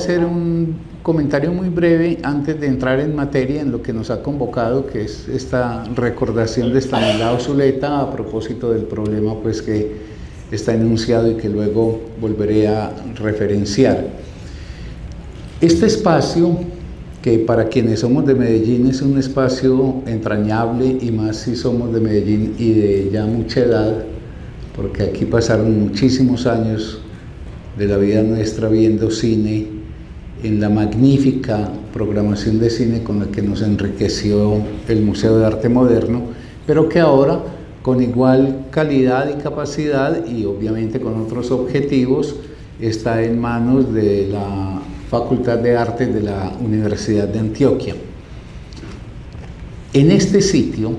hacer un comentario muy breve antes de entrar en materia en lo que nos ha convocado, que es esta recordación de Estanislao Zuleta a propósito del problema pues que está enunciado y que luego volveré a referenciar. Este espacio, que para quienes somos de Medellín es un espacio entrañable, y más si somos de Medellín y de ya mucha edad, porque aquí pasaron muchísimos años de la vida nuestra viendo cine, en la magnífica programación de cine con la que nos enriqueció el Museo de Arte Moderno, pero que ahora con igual calidad y capacidad y obviamente con otros objetivos está en manos de la Facultad de Artes de la Universidad de Antioquia. En este sitio,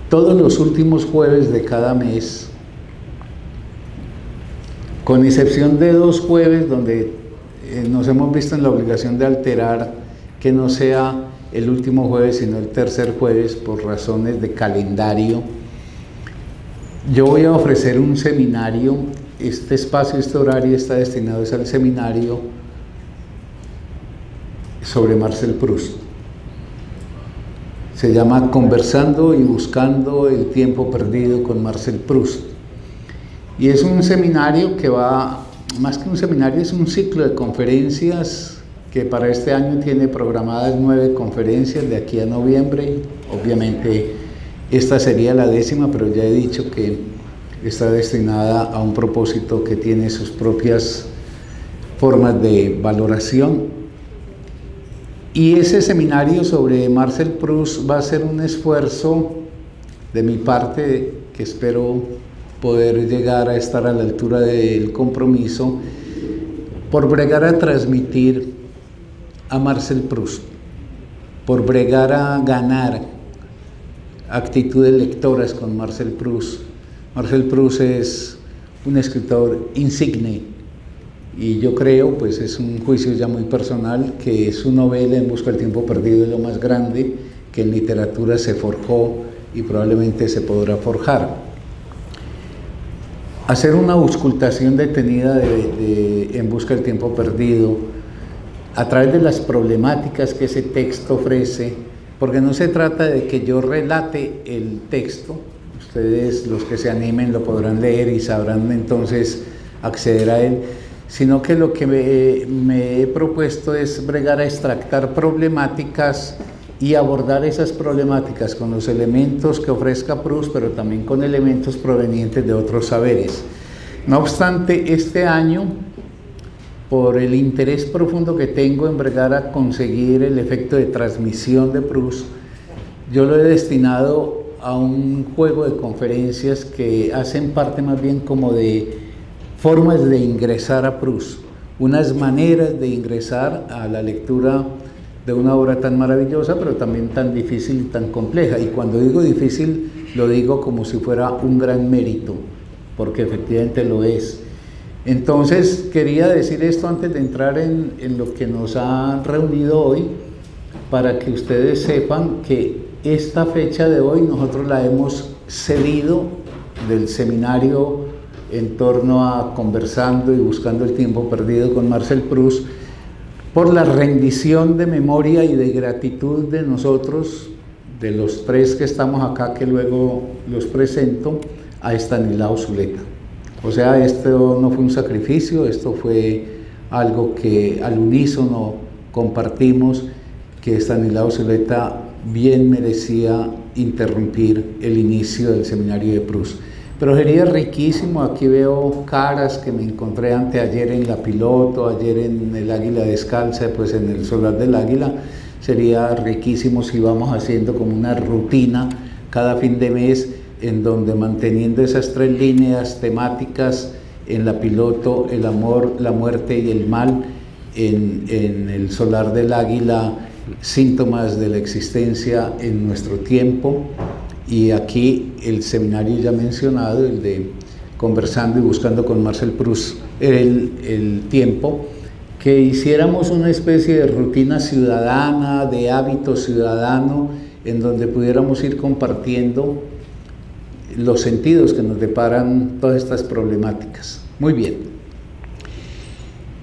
todos los últimos jueves de cada mes, con excepción de 2 jueves donde nos hemos visto en la obligación de alterar que no sea el último jueves sino el tercer jueves por razones de calendario, yo voy a ofrecer un seminario. Este espacio, este horario está destinado al seminario sobre Marcel Proust. Se llama Conversando y buscando el tiempo perdido con Marcel Proust. Y es un seminario que va, más que un seminario, es un ciclo de conferencias que para este año tiene programadas 9 conferencias de aquí a noviembre. Obviamente esta sería la 10ª, pero ya he dicho que está destinada a un propósito que tiene sus propias formas de valoración. Y ese seminario sobre Marcel Proust va a ser un esfuerzo de mi parte que espero poder llegar a estar a la altura del compromiso por bregar a transmitir a Marcel Proust, por bregar a ganar actitudes lectoras con Marcel Proust. Marcel Proust es un escritor insigne y yo creo, pues es un juicio ya muy personal, que su novela En busca del tiempo perdido es lo más grande que en literatura se forjó y probablemente se podrá forjar. Hacer una auscultación detenida de En busca del tiempo perdido a través de las problemáticas que ese texto ofrece, porque no se trata de que yo relate el texto, ustedes los que se animen lo podrán leer y sabrán entonces acceder a él, sino que lo que me he propuesto es bregar a extractar problemáticas y abordar esas problemáticas con los elementos que ofrezca Proust, pero también con elementos provenientes de otros saberes. No obstante, este año, por el interés profundo que tengo en bregar a conseguir el efecto de transmisión de Proust, yo lo he destinado a un juego de conferencias que hacen parte más bien como de formas de ingresar a Proust, unas maneras de ingresar a la lectura de una obra tan maravillosa, pero también tan difícil y tan compleja. Y cuando digo difícil, lo digo como si fuera un gran mérito, porque efectivamente lo es. Entonces, quería decir esto antes de entrar en lo que nos ha reunido hoy, para que ustedes sepan que esta fecha de hoy nosotros la hemos cedido del seminario en torno a Conversando y buscando el tiempo perdido con Marcel Proust, por la rendición de memoria y de gratitud de nosotros, de los 3 que estamos acá, que luego los presento, a Estanislao Zuleta. O sea, esto no fue un sacrificio, esto fue algo que al unísono compartimos, que Estanislao Zuleta bien merecía interrumpir el inicio del seminario de Proust. Pero sería riquísimo, aquí veo caras que me encontré anteayer en La Piloto, ayer en el Águila Descalza, pues en el Solar del Águila. Sería riquísimo si vamos haciendo como una rutina cada fin de mes, en donde manteniendo esas 3 líneas temáticas, en La Piloto, el amor, la muerte y el mal, en el Solar del Águila, síntomas de la existencia en nuestro tiempo, y aquí el seminario ya mencionado, el de Conversando y buscando con Marcel Proust, el tiempo, que hiciéramos una especie de rutina ciudadana, de hábito ciudadano, en donde pudiéramos ir compartiendo los sentidos que nos deparan todas estas problemáticas. Muy bien.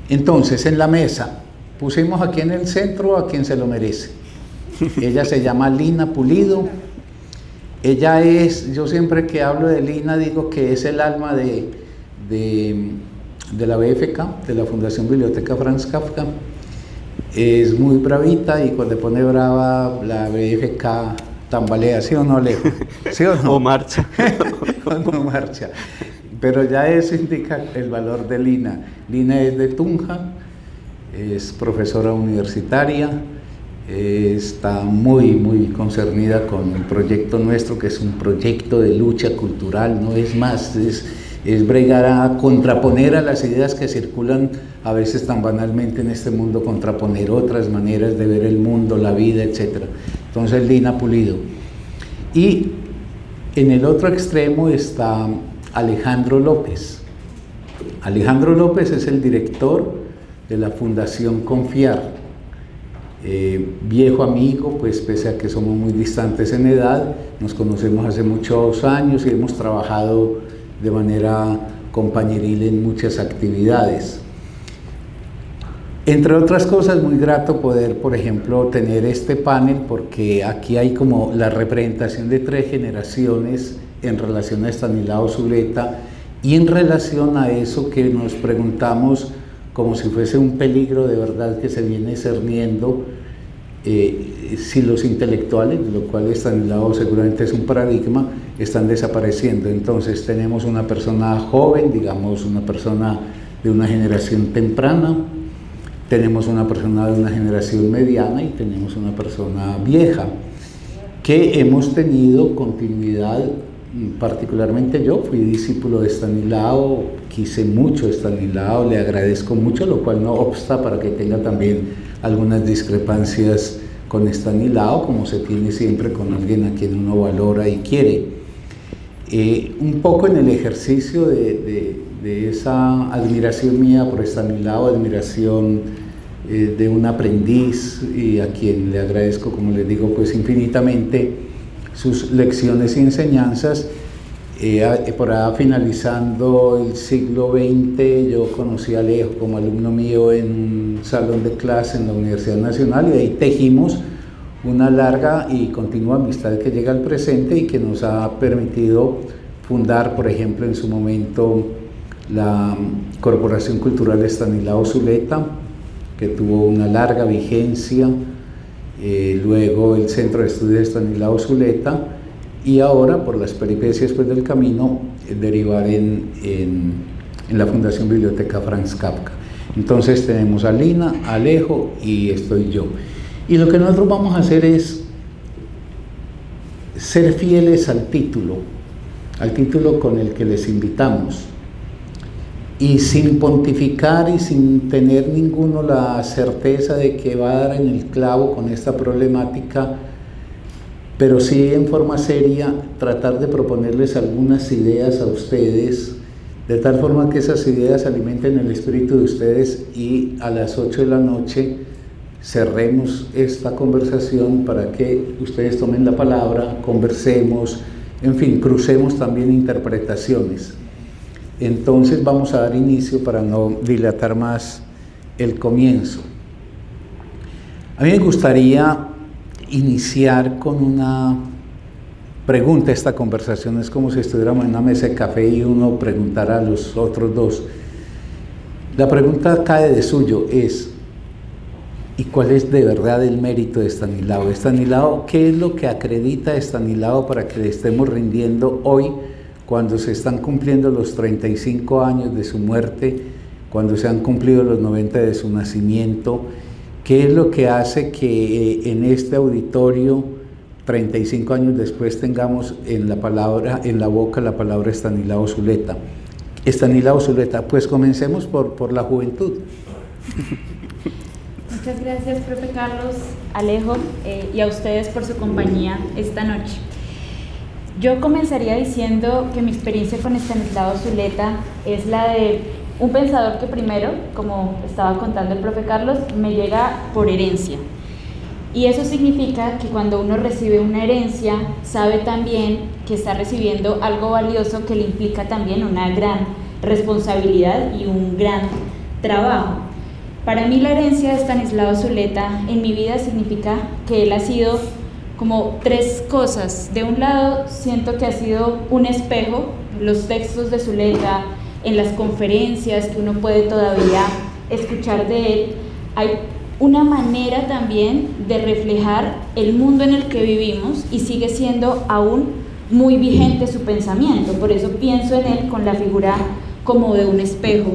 Entonces, en la mesa, pusimos aquí en el centro a quien se lo merece. Ella se llama Lina Pulido. Ella es, yo siempre que hablo de Lina digo que es el alma de la BFK, de la Fundación Biblioteca Franz Kafka. Es muy bravita y cuando pone brava la BFK tambalea, ¿sí o no, Alejo? ¿Sí o no? O marcha. O no marcha. Pero ya eso indica el valor de Lina. Lina es de Tunja, es profesora universitaria, está muy concernida con el proyecto nuestro, que es un proyecto de lucha cultural, no es más, es bregar a contraponer a las ideas que circulan a veces tan banalmente en este mundo, contraponer otras maneras de ver el mundo, la vida, etc. Entonces, Lina Pulido. Y en el otro extremo está Alejandro López. Alejandro López es el director de la Fundación Confiar, viejo amigo, pues pese a que somos muy distantes en edad, nos conocemos hace muchos años y hemos trabajado de manera compañeril en muchas actividades. Entre otras cosas, muy grato poder, por ejemplo, tener este panel, porque aquí hay como la representación de 3 generaciones en relación a Estanislao Zuleta y en relación a eso que nos preguntamos como si fuese un peligro de verdad que se viene cerniendo, si los intelectuales, de lo cual Estanislao seguramente es un paradigma, están desapareciendo. Entonces tenemos una persona joven, digamos una persona de una generación temprana, tenemos una persona de una generación mediana y tenemos una persona vieja, que hemos tenido continuidad. Particularmente yo fui discípulo de Estanislao, quise mucho a Estanislao, le agradezco mucho, lo cual no obsta para que tenga también algunas discrepancias con Estanislao, como se tiene siempre con alguien a quien uno valora y quiere. Un poco en el ejercicio de esa admiración mía por Estanislao, admiración de un aprendiz y a quien le agradezco, como les digo, pues infinitamente sus lecciones y enseñanzas. Por ahí finalizando el siglo XX, yo conocí a Alejo como alumno mío en un salón de clase en la Universidad Nacional y ahí tejimos una larga y continua amistad que llega al presente y que nos ha permitido fundar, por ejemplo, en su momento la Corporación Cultural Estanislao Zuleta, que tuvo una larga vigencia, luego el Centro de Estudios de Estanislao Zuleta y ahora, por las peripecias pues, del camino, derivar en la Fundación Biblioteca Franz Kafka. Entonces tenemos a Lina, a Alejo y estoy yo. Y lo que nosotros vamos a hacer es ser fieles al título con el que les invitamos, y sin pontificar y sin tener ninguno la certeza de que va a dar en el clavo con esta problemática, pero sí en forma seria tratar de proponerles algunas ideas a ustedes, de tal forma que esas ideas alimenten el espíritu de ustedes y a las 8 de la noche cerremos esta conversación para que ustedes tomen la palabra, conversemos, en fin, crucemos también interpretaciones. Entonces vamos a dar inicio para no dilatar más el comienzo. A mí me gustaría iniciar con una pregunta. Esta conversación es como si estuviéramos en una mesa de café y uno preguntara a los otros dos. La pregunta cae de suyo, es: ¿y cuál es de verdad el mérito de Estanislao? Estanislao, ¿qué es lo que acredita a Estanislao para que le estemos rindiendo hoy, cuando se están cumpliendo los 35 años de su muerte, cuando se han cumplido los 90 de su nacimiento? ¿Qué es lo que hace que en este auditorio, 35 años después, tengamos en la boca la palabra Estanislao Zuleta? Estanislao Zuleta, pues comencemos por la juventud. Muchas gracias, profe Carlos, Alejo, y a ustedes por su compañía esta noche. Yo comenzaría diciendo que mi experiencia con Estanislao Zuleta es la de un pensador que primero, como estaba contando el profe Carlos, me llega por herencia. Y eso significa que cuando uno recibe una herencia, sabe también que está recibiendo algo valioso que le implica también una gran responsabilidad y un gran trabajo. Para mí la herencia de Stanislao Zuleta en mi vida significa que él ha sido como tres cosas. De un lado, siento que ha sido un espejo, los textos de Zuleta, en las conferencias que uno puede todavía escuchar de él, hay una manera también de reflejar el mundo en el que vivimos y sigue siendo aún muy vigente su pensamiento. Por eso pienso en él con la figura como de un espejo.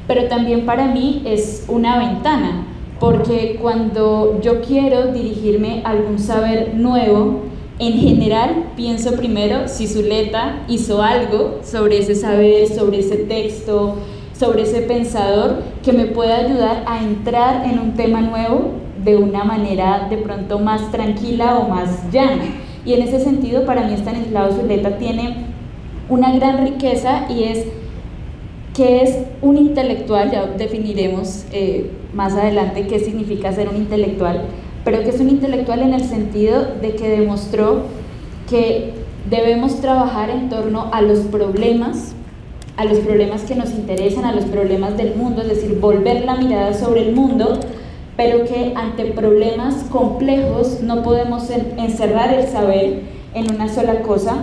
Pero también para mí es una ventana, porque cuando yo quiero dirigirme a algún saber nuevo, en general pienso primero si Zuleta hizo algo sobre ese saber, sobre ese texto, sobre ese pensador que me pueda ayudar a entrar en un tema nuevo de una manera de pronto más tranquila o más llana. Y en ese sentido para mí Stanislao Zuleta tiene una gran riqueza, y es que es un intelectual. Ya definiremos más adelante qué significa ser un intelectual, pero que es un intelectual en el sentido de que demostró que debemos trabajar en torno a los problemas que nos interesan, a los problemas del mundo, es decir, volver la mirada sobre el mundo, pero que ante problemas complejos no podemos encerrar el saber en una sola cosa,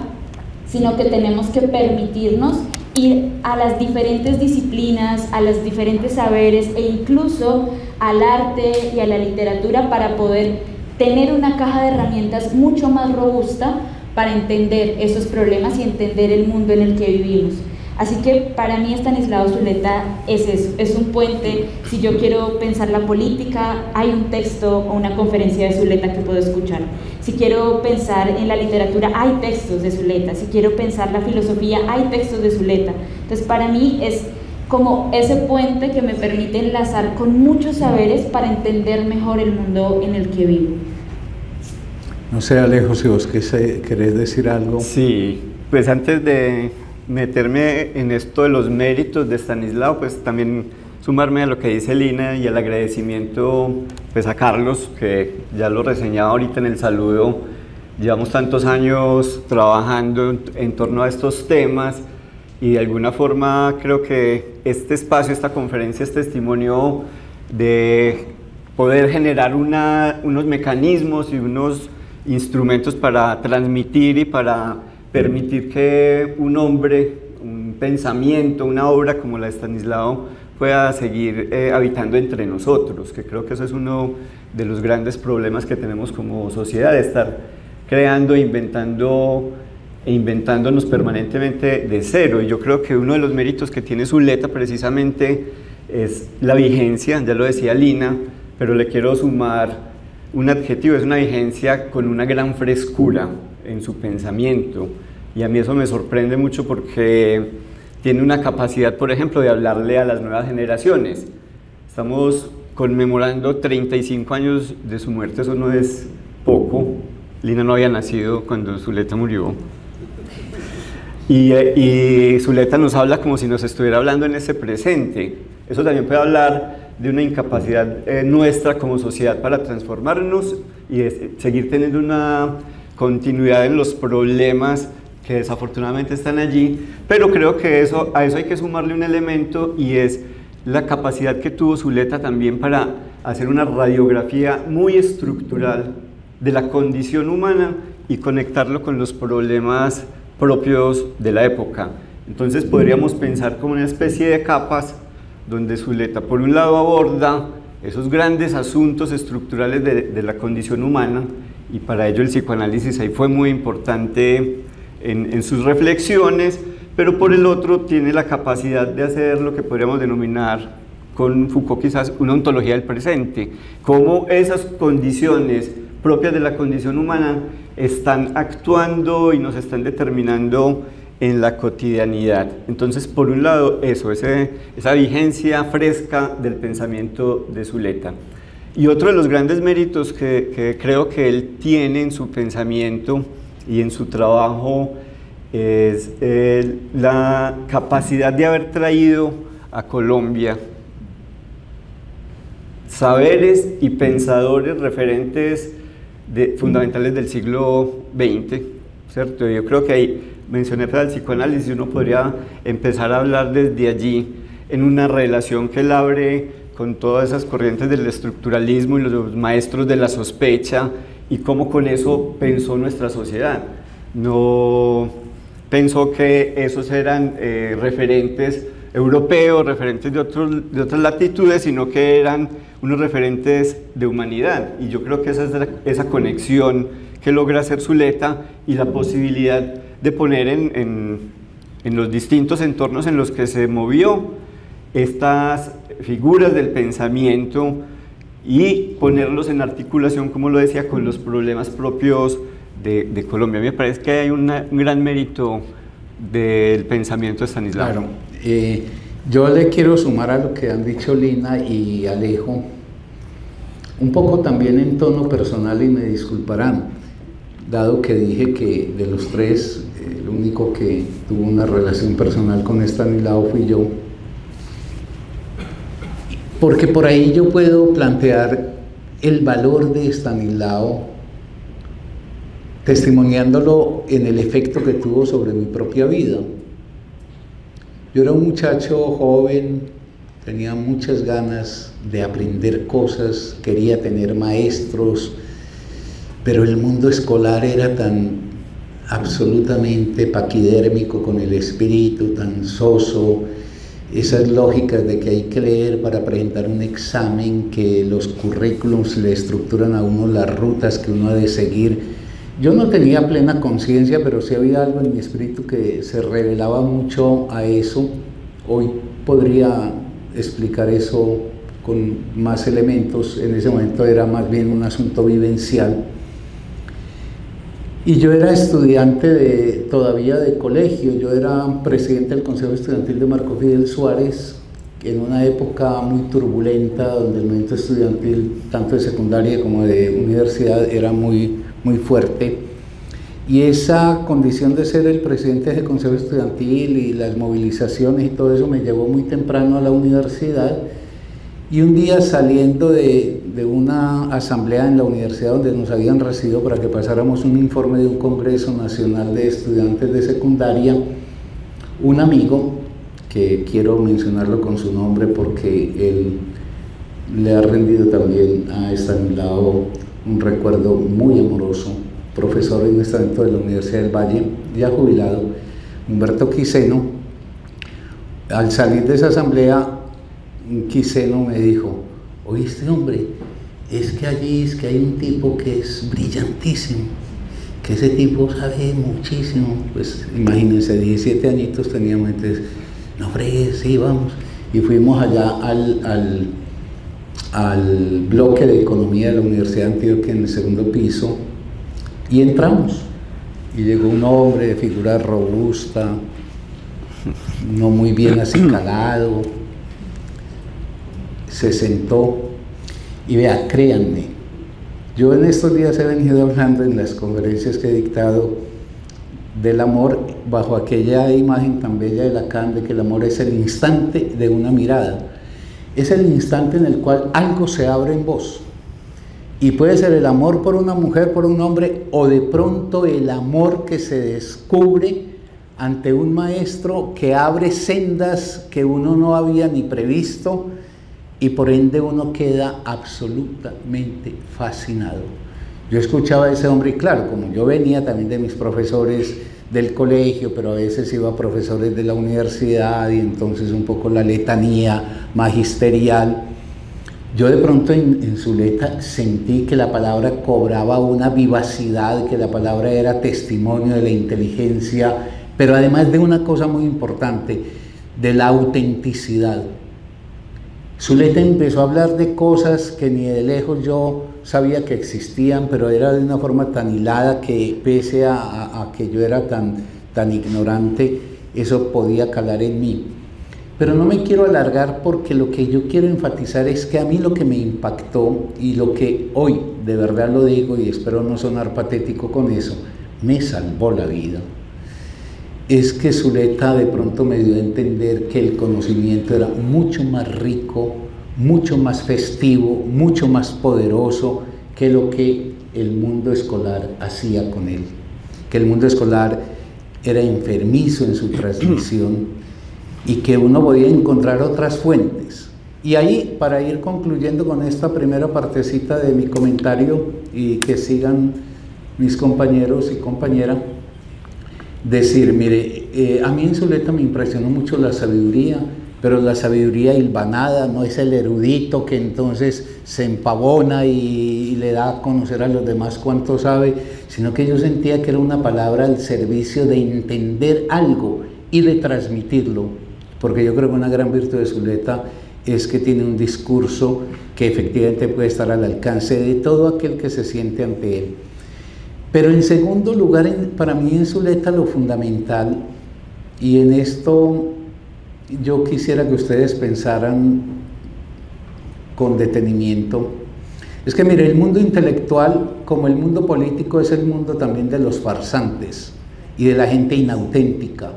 sino que tenemos que permitirnos ir a las diferentes disciplinas, a los diferentes saberes e incluso al arte y a la literatura para poder tener una caja de herramientas mucho más robusta para entender esos problemas y entender el mundo en el que vivimos. Así que para mí Stanislao Zuleta es eso, es un puente. Si yo quiero pensar la política, hay un texto o una conferencia de Zuleta que puedo escuchar. Si quiero pensar en la literatura, hay textos de Zuleta. Si quiero pensar la filosofía, hay textos de Zuleta. Entonces para mí es como ese puente que me permite enlazar con muchos saberes para entender mejor el mundo en el que vivo. No sé, Alejo, si vos querés decir algo. Sí, pues antes de meterme en esto de los méritos de Stanislao, pues también sumarme a lo que dice Lina y el agradecimiento pues a Carlos, que ya lo reseñaba ahorita en el saludo. Llevamos tantos años trabajando en torno a estos temas y de alguna forma creo que este espacio, esta conferencia es testimonio de poder generar unos mecanismos y unos instrumentos para transmitir y para permitir que un hombre, un pensamiento, una obra como la de Stanislao pueda seguir habitando entre nosotros, que creo que eso es uno de los grandes problemas que tenemos como sociedad, de estar creando e inventándonos permanentemente de cero. Y yo creo que uno de los méritos que tiene Zuleta precisamente es la vigencia, ya lo decía Lina, pero le quiero sumar un adjetivo, es una vigencia con una gran frescura en su pensamiento, y a mí eso me sorprende mucho porque tiene una capacidad, por ejemplo, de hablarle a las nuevas generaciones. Estamos conmemorando 35 años de su muerte, eso no es poco. Lina no había nacido cuando Zuleta murió. Y Zuleta nos habla como si nos estuviera hablando en ese presente. Eso también puede hablar de una incapacidad nuestra como sociedad para transformarnos y seguir teniendo una continuidad en los problemas que desafortunadamente están allí, pero creo que a eso hay que sumarle un elemento, y es la capacidad que tuvo Zuleta también para hacer una radiografía muy estructural de la condición humana y conectarlo con los problemas propios de la época. Entonces podríamos pensar como una especie de capas donde Zuleta por un lado aborda esos grandes asuntos estructurales de la condición humana, y para ello el psicoanálisis ahí fue muy importante en sus reflexiones, pero por el otro tiene la capacidad de hacer lo que podríamos denominar con Foucault quizás una ontología del presente, cómo esas condiciones propias de la condición humana están actuando y nos están determinando en la cotidianidad. Entonces, por un lado, esa vigencia fresca del pensamiento de Zuleta. Y otro de los grandes méritos que creo que él tiene en su pensamiento y en su trabajo es la capacidad de haber traído a Colombia saberes y pensadores referentes fundamentales del siglo XX, ¿cierto? Yo creo que ahí mencioné para el psicoanálisis, uno podría empezar a hablar desde allí en una relación que él abre con todas esas corrientes del estructuralismo y los maestros de la sospecha, y cómo con eso pensó nuestra sociedad. No pensó que esos eran referentes europeos, referentes de otras latitudes, sino que eran unos referentes de humanidad. Y yo creo que esa es esa conexión que logra hacer Zuleta, y la posibilidad de poner en los distintos entornos en los que se movió estas figuras del pensamiento y ponerlos en articulación, como lo decía, con los problemas propios de Colombia. A mí me parece que hay un gran mérito del pensamiento de Estanislao. Claro, yo le quiero sumar a lo que han dicho Lina y Alejo, un poco también en tono personal, y me disculparán, dado que dije que de los tres, el único que tuvo una relación personal con Estanislao fui yo, porque por ahí yo puedo plantear el valor de Estanislao, testimoniándolo en el efecto que tuvo sobre mi propia vida. Yo era un muchacho joven, tenía muchas ganas de aprender cosas, quería tener maestros, pero el mundo escolar era tan absolutamente paquidérmico con el espíritu, tan soso, esas lógicas de que hay que leer para presentar un examen, que los currículums le estructuran a uno las rutas que uno ha de seguir. Yo no tenía plena conciencia, pero sí había algo en mi espíritu que se revelaba mucho a eso. Hoy podría explicar eso con más elementos. En ese momento era más bien un asunto vivencial. Y yo era estudiante todavía de colegio. Yo era presidente del Consejo Estudiantil de Marco Fidel Suárez, en una época muy turbulenta, donde el movimiento estudiantil, tanto de secundaria como de universidad, era muy fuerte. Y esa condición de ser el presidente del Consejo Estudiantil y las movilizaciones y todo eso me llevó muy temprano a la universidad. Y un día, saliendo de una asamblea en la universidad donde nos habían recibido para que pasáramos un informe de un Congreso Nacional de Estudiantes de Secundaria, un amigo, que quiero mencionarlo con su nombre porque él le ha rendido también a Estanislao un recuerdo muy amoroso, profesor en este momento de la Universidad del Valle, ya jubilado, Humberto Quiseno. Al salir de esa asamblea, Quiseno me dijo: oíste, hombre, es que allí hay un tipo que es brillantísimo, que ese tipo sabe muchísimo. Pues imagínense, 17 añitos teníamos, entonces, no fregues, sí, vamos. Y fuimos allá al bloque de economía de la Universidad de Antioquia, en el segundo piso, y entramos. Y llegó un hombre de figura robusta, no muy bien acicalado, se sentó, y vea, créanme, yo en estos días he venido hablando en las conferencias que he dictado del amor bajo aquella imagen tan bella de Lacan, de que el amor es el instante de una mirada, es el instante en el cual algo se abre en vos, y puede ser el amor por una mujer, por un hombre, o de pronto el amor que se descubre ante un maestro que abre sendas que uno no había ni previsto, y por ende uno queda absolutamente fascinado. Yo escuchaba a ese hombre, y claro, como yo venía también de mis profesores del colegio, pero a veces iba a profesores de la universidad, y entonces un poco la letanía magisterial, yo de pronto en Zuleta sentí que la palabra cobraba una vivacidad, que la palabra era testimonio de la inteligencia, pero además de una cosa muy importante, de la autenticidad. Zuleta empezó a hablar de cosas que ni de lejos yo sabía que existían, pero era de una forma tan hilada que, pese a que yo era tan ignorante, eso podía calar en mí. Pero no me quiero alargar, porque lo que yo quiero enfatizar es que a mí lo que me impactó, y lo que hoy de verdad lo digo, y espero no sonar patético con eso, me salvó la vida, es que Zuleta de pronto me dio a entender que el conocimiento era mucho más rico, mucho más festivo, mucho más poderoso que lo que el mundo escolar hacía con él, que el mundo escolar era enfermizo en su transmisión, y que uno podía encontrar otras fuentes, Y ahí, para ir concluyendo con esta primera partecita de mi comentario y que sigan mis compañeros y compañeras, decir, mire, a mí en Zuleta me impresionó mucho la sabiduría, pero la sabiduría hilvanada, no es el erudito que entonces se empavona y le da a conocer a los demás cuánto sabe, sino que yo sentía que era una palabra al servicio de entender algo y de transmitirlo, porque yo creo que una gran virtud de Zuleta es que tiene un discurso que efectivamente puede estar al alcance de todo aquel que se siente ante él. Pero en segundo lugar, para mí en Zuleta lo fundamental, y en esto yo quisiera que ustedes pensaran con detenimiento, es que mire, el mundo intelectual, como el mundo político, es el mundo también de los farsantes y de la gente inauténtica.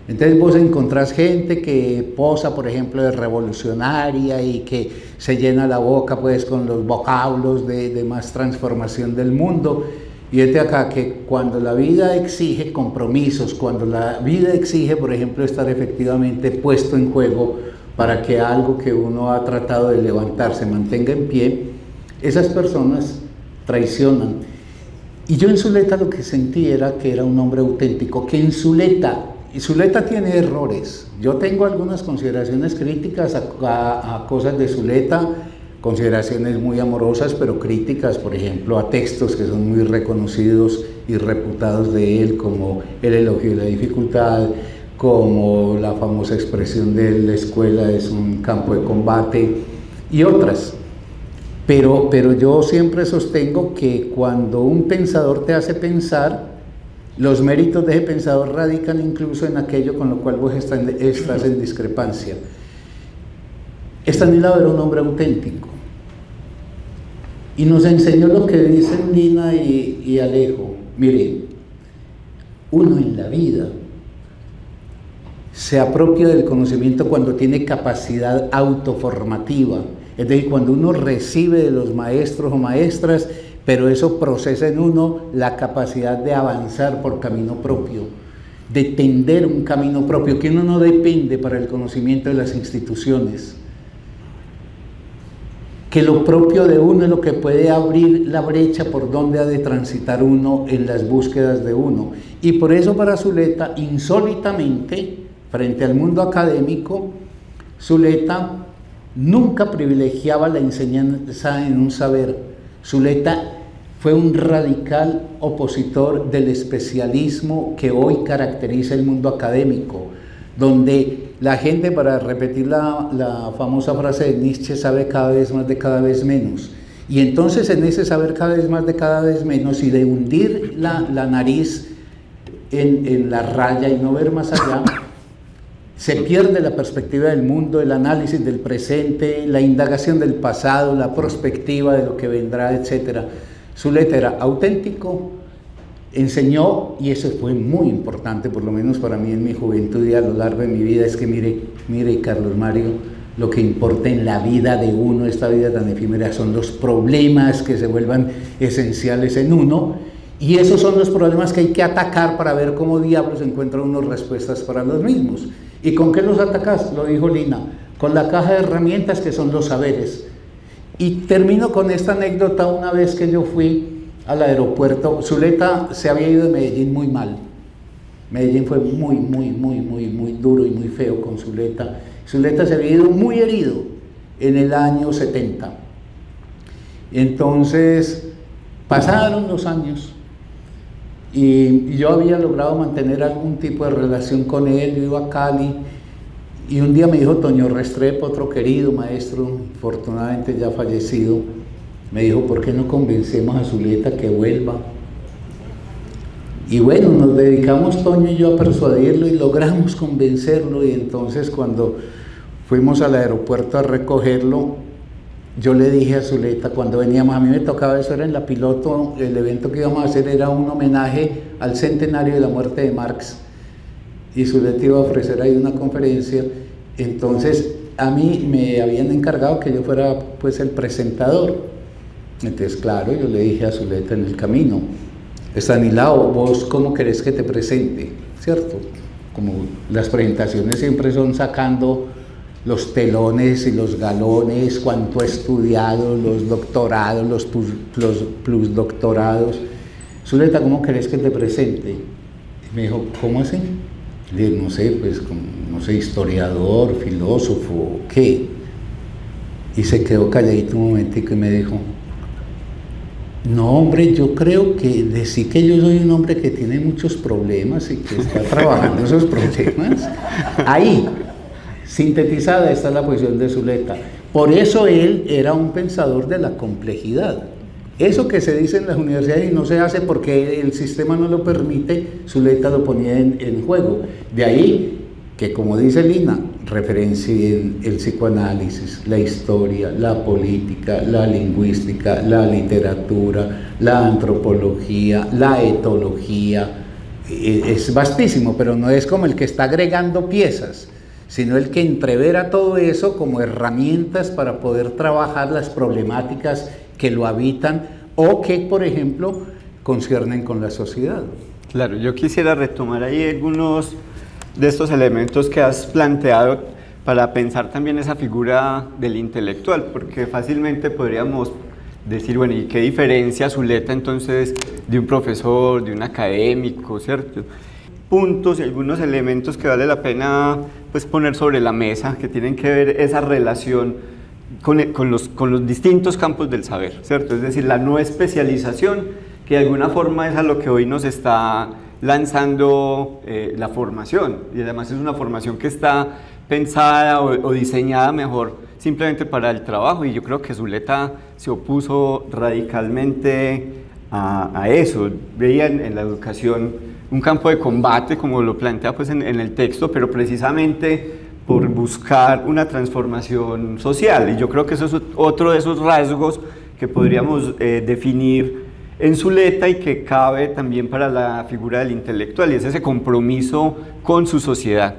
Entonces vos encontrás gente que posa, por ejemplo, de revolucionaria y que se llena la boca pues con los vocablos de más transformación del mundo. Y este acá que cuando la vida exige compromisos, cuando la vida exige, por ejemplo, estar efectivamente puesto en juego para que algo que uno ha tratado de levantar se mantenga en pie, esas personas traicionan. Y yo en Zuleta lo que sentí era que era un hombre auténtico, que en Zuleta, y Zuleta tiene errores, yo tengo algunas consideraciones críticas a cosas de Zuleta, consideraciones muy amorosas, pero críticas, por ejemplo, a textos que son muy reconocidos y reputados de él, como el elogio de la dificultad, como la famosa expresión de la escuela es un campo de combate, y otras. Pero yo siempre sostengo que cuando un pensador te hace pensar, los méritos de ese pensador radican incluso en aquello con lo cual vos estás en discrepancia. Estanislao era un hombre auténtico y nos enseñó lo que dicen Lina y Alejo. Miren, uno en la vida se apropia del conocimiento cuando tiene capacidad autoformativa, es decir, cuando uno recibe de los maestros o maestras, pero eso procesa en uno la capacidad de avanzar por camino propio, de tender un camino propio, que uno no depende para el conocimiento de las instituciones, que lo propio de uno es lo que puede abrir la brecha por donde ha de transitar uno en las búsquedas de uno. Y por eso para Zuleta, insólitamente, frente al mundo académico, Zuleta nunca privilegiaba la enseñanza en un saber. Zuleta fue un radical opositor del especialismo que hoy caracteriza el mundo académico, donde la gente, para repetir la famosa frase de Nietzsche, sabe cada vez más de cada vez menos. Y entonces en ese saber cada vez más de cada vez menos y de hundir la nariz en la raya y no ver más allá, se pierde la perspectiva del mundo, el análisis del presente, la indagación del pasado, la prospectiva de lo que vendrá, etc. Zuleta era auténtico, enseñó, y eso fue muy importante, por lo menos para mí en mi juventud y a lo largo de mi vida, es que mire Carlos Mario, lo que importa en la vida de uno, esta vida tan efímera, son los problemas que se vuelvan esenciales en uno, y esos son los problemas que hay que atacar para ver cómo diablos encuentra uno respuestas para los mismos. ¿Y con qué los atacas? Lo dijo Lina, con la caja de herramientas que son los saberes. Y termino con esta anécdota. Una vez que yo fui al aeropuerto, Zuleta se había ido de Medellín muy mal. Medellín fue muy duro y muy feo con Zuleta. Zuleta se había ido muy herido en el año 70. Entonces, pasaron los años y yo había logrado mantener algún tipo de relación con él. Yo iba a Cali y un día me dijo Toño Restrepo, otro querido maestro, afortunadamente ya fallecido, me dijo, ¿por qué no convencemos a Zuleta que vuelva? Y bueno, nos dedicamos Toño y yo a persuadirlo y logramos convencerlo. Y entonces cuando fuimos al aeropuerto a recogerlo, yo le dije a Zuleta, cuando veníamos, a mí me tocaba, eso era en la piloto, el evento que íbamos a hacer era un homenaje al centenario de la muerte de Marx, y Zuleta iba a ofrecer ahí una conferencia. Entonces a mí me habían encargado que yo fuera pues el presentador. Entonces claro, yo le dije a Zuleta en el camino, Estanislao, ¿vos cómo querés que te presente? ¿Cierto? Como las presentaciones siempre son sacando los telones y los galones, cuánto ha estudiado, los doctorados, los plusdoctorados. Zuleta, ¿cómo querés que te presente? Y me dijo, ¿cómo así? Le dije, no sé, pues, como, no sé, historiador, filósofo, ¿qué? Y se quedó calladito un momentico y me dijo, no, hombre, yo creo que decir que yo soy un hombre que tiene muchos problemas y que está trabajando esos problemas. Ahí, sintetizada, está la posición de Zuleta. Por eso él era un pensador de la complejidad. Eso que se dice en las universidades y no se hace porque el sistema no lo permite, Zuleta lo ponía en juego. De ahí que, como dice Lina, referencien el psicoanálisis, la historia, la política, la lingüística, la literatura, la antropología, la etología. Es vastísimo, pero no es como el que está agregando piezas, sino el que entrevera todo eso como herramientas para poder trabajar las problemáticas que lo habitan o que, por ejemplo, conciernen con la sociedad. Claro, yo quisiera retomar ahí algunos de estos elementos que has planteado para pensar también esa figura del intelectual, porque fácilmente podríamos decir, bueno, ¿y qué diferencia Zuleta entonces de un profesor, de un académico, cierto? Puntos y algunos elementos que vale la pena pues poner sobre la mesa, que tienen que ver esa relación con los distintos campos del saber, ¿cierto? Es decir, la no especialización, que de alguna forma es a lo que hoy nos está lanzando la formación, y además es una formación que está pensada o diseñada mejor simplemente para el trabajo, y yo creo que Zuleta se opuso radicalmente a eso. Veía en la educación un campo de combate, como lo plantea pues en el texto, pero precisamente por buscar una transformación social, y yo creo que eso es otro de esos rasgos que podríamos definir en Zuleta y que cabe también para la figura del intelectual, y es ese compromiso con su sociedad.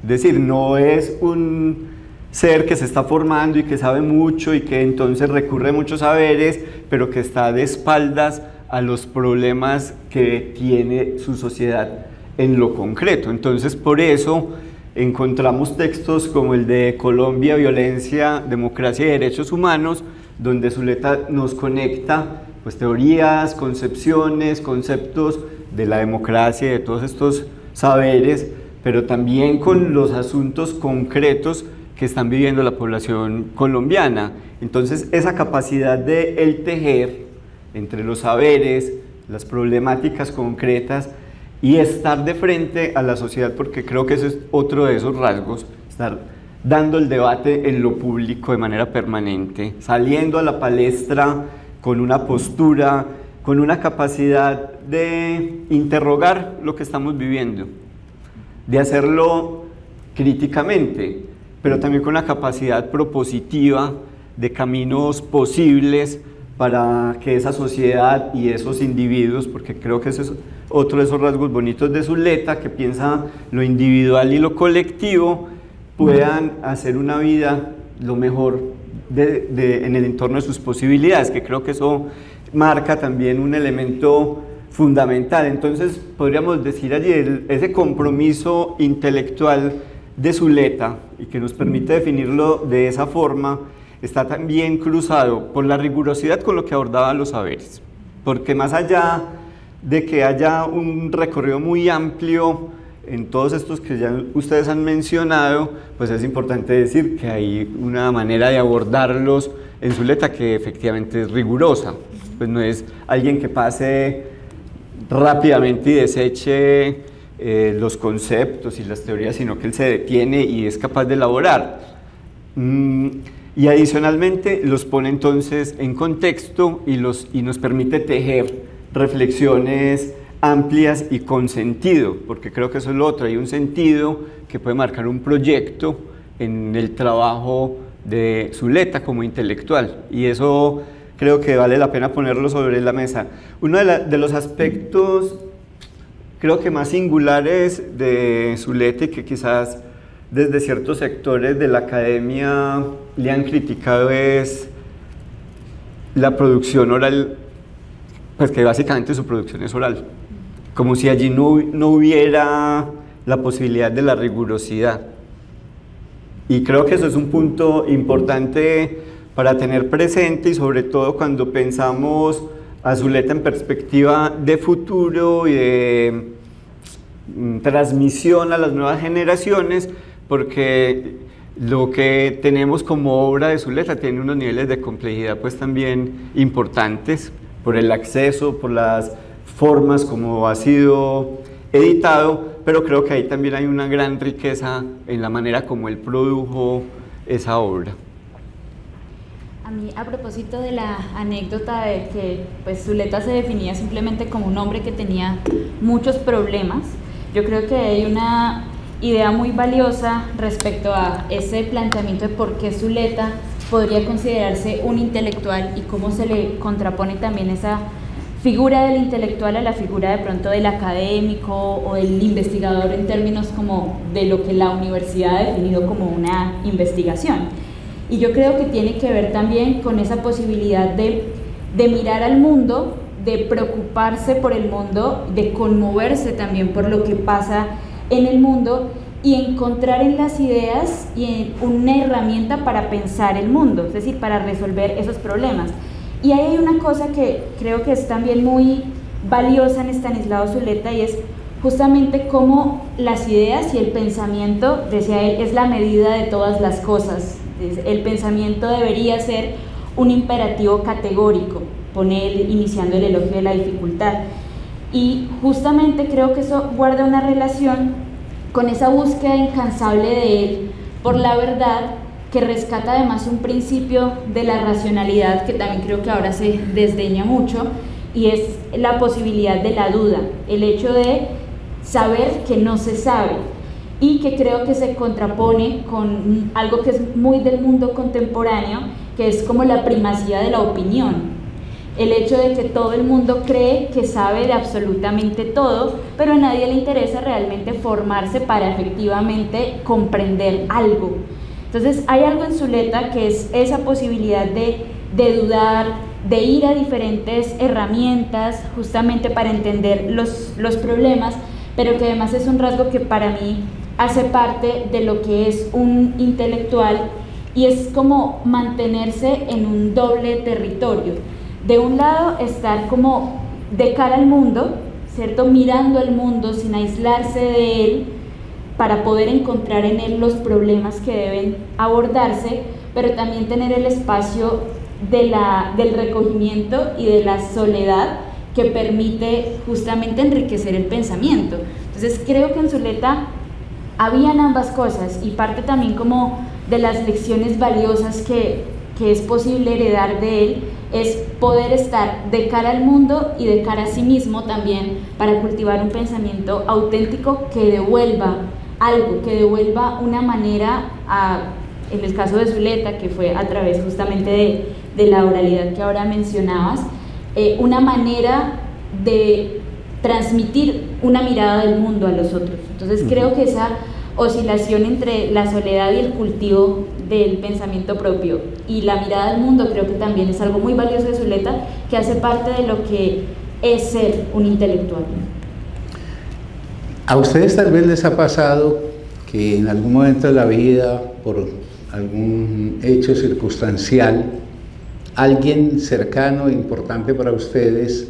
Es decir, no es un ser que se está formando y que sabe mucho y que entonces recurre a muchos saberes, pero que está de espaldas a los problemas que tiene su sociedad en lo concreto. Entonces, por eso encontramos textos como el de Colombia, Violencia, Democracia y Derechos Humanos, donde Zuleta nos conecta pues teorías, concepciones, conceptos de la democracia y de todos estos saberes, pero también con los asuntos concretos que están viviendo la población colombiana. Entonces, esa capacidad de el tejer entre los saberes, las problemáticas concretas y estar de frente a la sociedad, porque creo que ese es otro de esos rasgos, estar dando el debate en lo público de manera permanente, saliendo a la palestra con una postura, con una capacidad de interrogar lo que estamos viviendo, de hacerlo críticamente, pero también con la capacidad propositiva de caminos posibles para que esa sociedad y esos individuos, porque creo que ese es otro de esos rasgos bonitos de Zuleta, que piensa lo individual y lo colectivo, puedan hacer una vida lo mejor en el entorno de sus posibilidades, que creo que eso marca también un elemento fundamental. Entonces podríamos decir allí ese compromiso intelectual de Zuleta, y que nos permite definirlo de esa forma, está también cruzado por la rigurosidad con lo que abordaba los saberes, porque más allá de que haya un recorrido muy amplio en todos estos que ya ustedes han mencionado, pues es importante decir que hay una manera de abordarlos en Zuleta que efectivamente es rigurosa, pues no es alguien que pase rápidamente y deseche los conceptos y las teorías, sino que él se detiene y es capaz de elaborar. Y adicionalmente los pone entonces en contexto y nos permite tejer reflexiones amplias y con sentido, porque creo que eso es lo otro, hay un sentido que puede marcar un proyecto en el trabajo de Zuleta como intelectual, y eso creo que vale la pena ponerlo sobre la mesa. Uno de los aspectos creo que más singulares de Zuleta, y que quizás desde ciertos sectores de la academia le han criticado, es la producción oral, pues que básicamente su producción es oral, como si allí no hubiera la posibilidad de la rigurosidad. Y creo que eso es un punto importante para tener presente, y sobre todo cuando pensamos a Zuleta en perspectiva de futuro y de transmisión a las nuevas generaciones, porque lo que tenemos como obra de Zuleta tiene unos niveles de complejidad pues también importantes, por el acceso, por las formas como ha sido editado, pero creo que ahí también hay una gran riqueza en la manera como él produjo esa obra. A mí, a propósito de la anécdota de que pues, Zuleta se definía simplemente como un hombre que tenía muchos problemas, yo creo que hay una idea muy valiosa respecto a ese planteamiento de por qué Zuleta podría considerarse un intelectual y cómo se le contrapone también esa figura del intelectual a la figura de pronto del académico o del investigador en términos como de lo que la universidad ha definido como una investigación. Y yo creo que tiene que ver también con esa posibilidad de mirar al mundo, de preocuparse por el mundo, de conmoverse también por lo que pasa en el mundo y encontrar en las ideas y en una herramienta para pensar el mundo, es decir, para resolver esos problemas. Y ahí hay una cosa que creo que es también muy valiosa en Estanislao Zuleta, y es justamente cómo las ideas y el pensamiento, decía él, es la medida de todas las cosas. El pensamiento debería ser un imperativo categórico, pone él iniciando el elogio de la dificultad. Y justamente creo que eso guarda una relación con esa búsqueda incansable de él por la verdad, que rescata además un principio de la racionalidad que también creo que ahora se desdeña mucho, y es la posibilidad de la duda, el hecho de saber que no se sabe, y que creo que se contrapone con algo que es muy del mundo contemporáneo, que es como la primacía de la opinión. El hecho de que todo el mundo cree que sabe de absolutamente todo, pero a nadie le interesa realmente formarse para efectivamente comprender algo. Entonces hay algo en Zuleta que es esa posibilidad de dudar, de ir a diferentes herramientas justamente para entender los problemas, pero que además es un rasgo que para mí hace parte de lo que es un intelectual, y es como mantenerse en un doble territorio. De un lado, estar como de cara al mundo, ¿cierto? Mirando al mundo sin aislarse de él, para poder encontrar en él los problemas que deben abordarse, pero también tener el espacio del recogimiento y de la soledad que permite justamente enriquecer el pensamiento. Entonces creo que en Zuleta habían ambas cosas, y parte también como de las lecciones valiosas que es posible heredar de él es poder estar de cara al mundo y de cara a sí mismo también, para cultivar un pensamiento auténtico que devuelva algo, que devuelva una manera, en el caso de Zuleta, que fue a través justamente de la oralidad que ahora mencionabas, una manera de transmitir una mirada del mundo a los otros. Entonces creo que esa oscilación entre la soledad y el cultivo del pensamiento propio y la mirada al mundo creo que también es algo muy valioso de Zuleta, que hace parte de lo que es ser un intelectual. ¿A ustedes tal vez les ha pasado que en algún momento de la vida, por algún hecho circunstancial, alguien cercano e importante para ustedes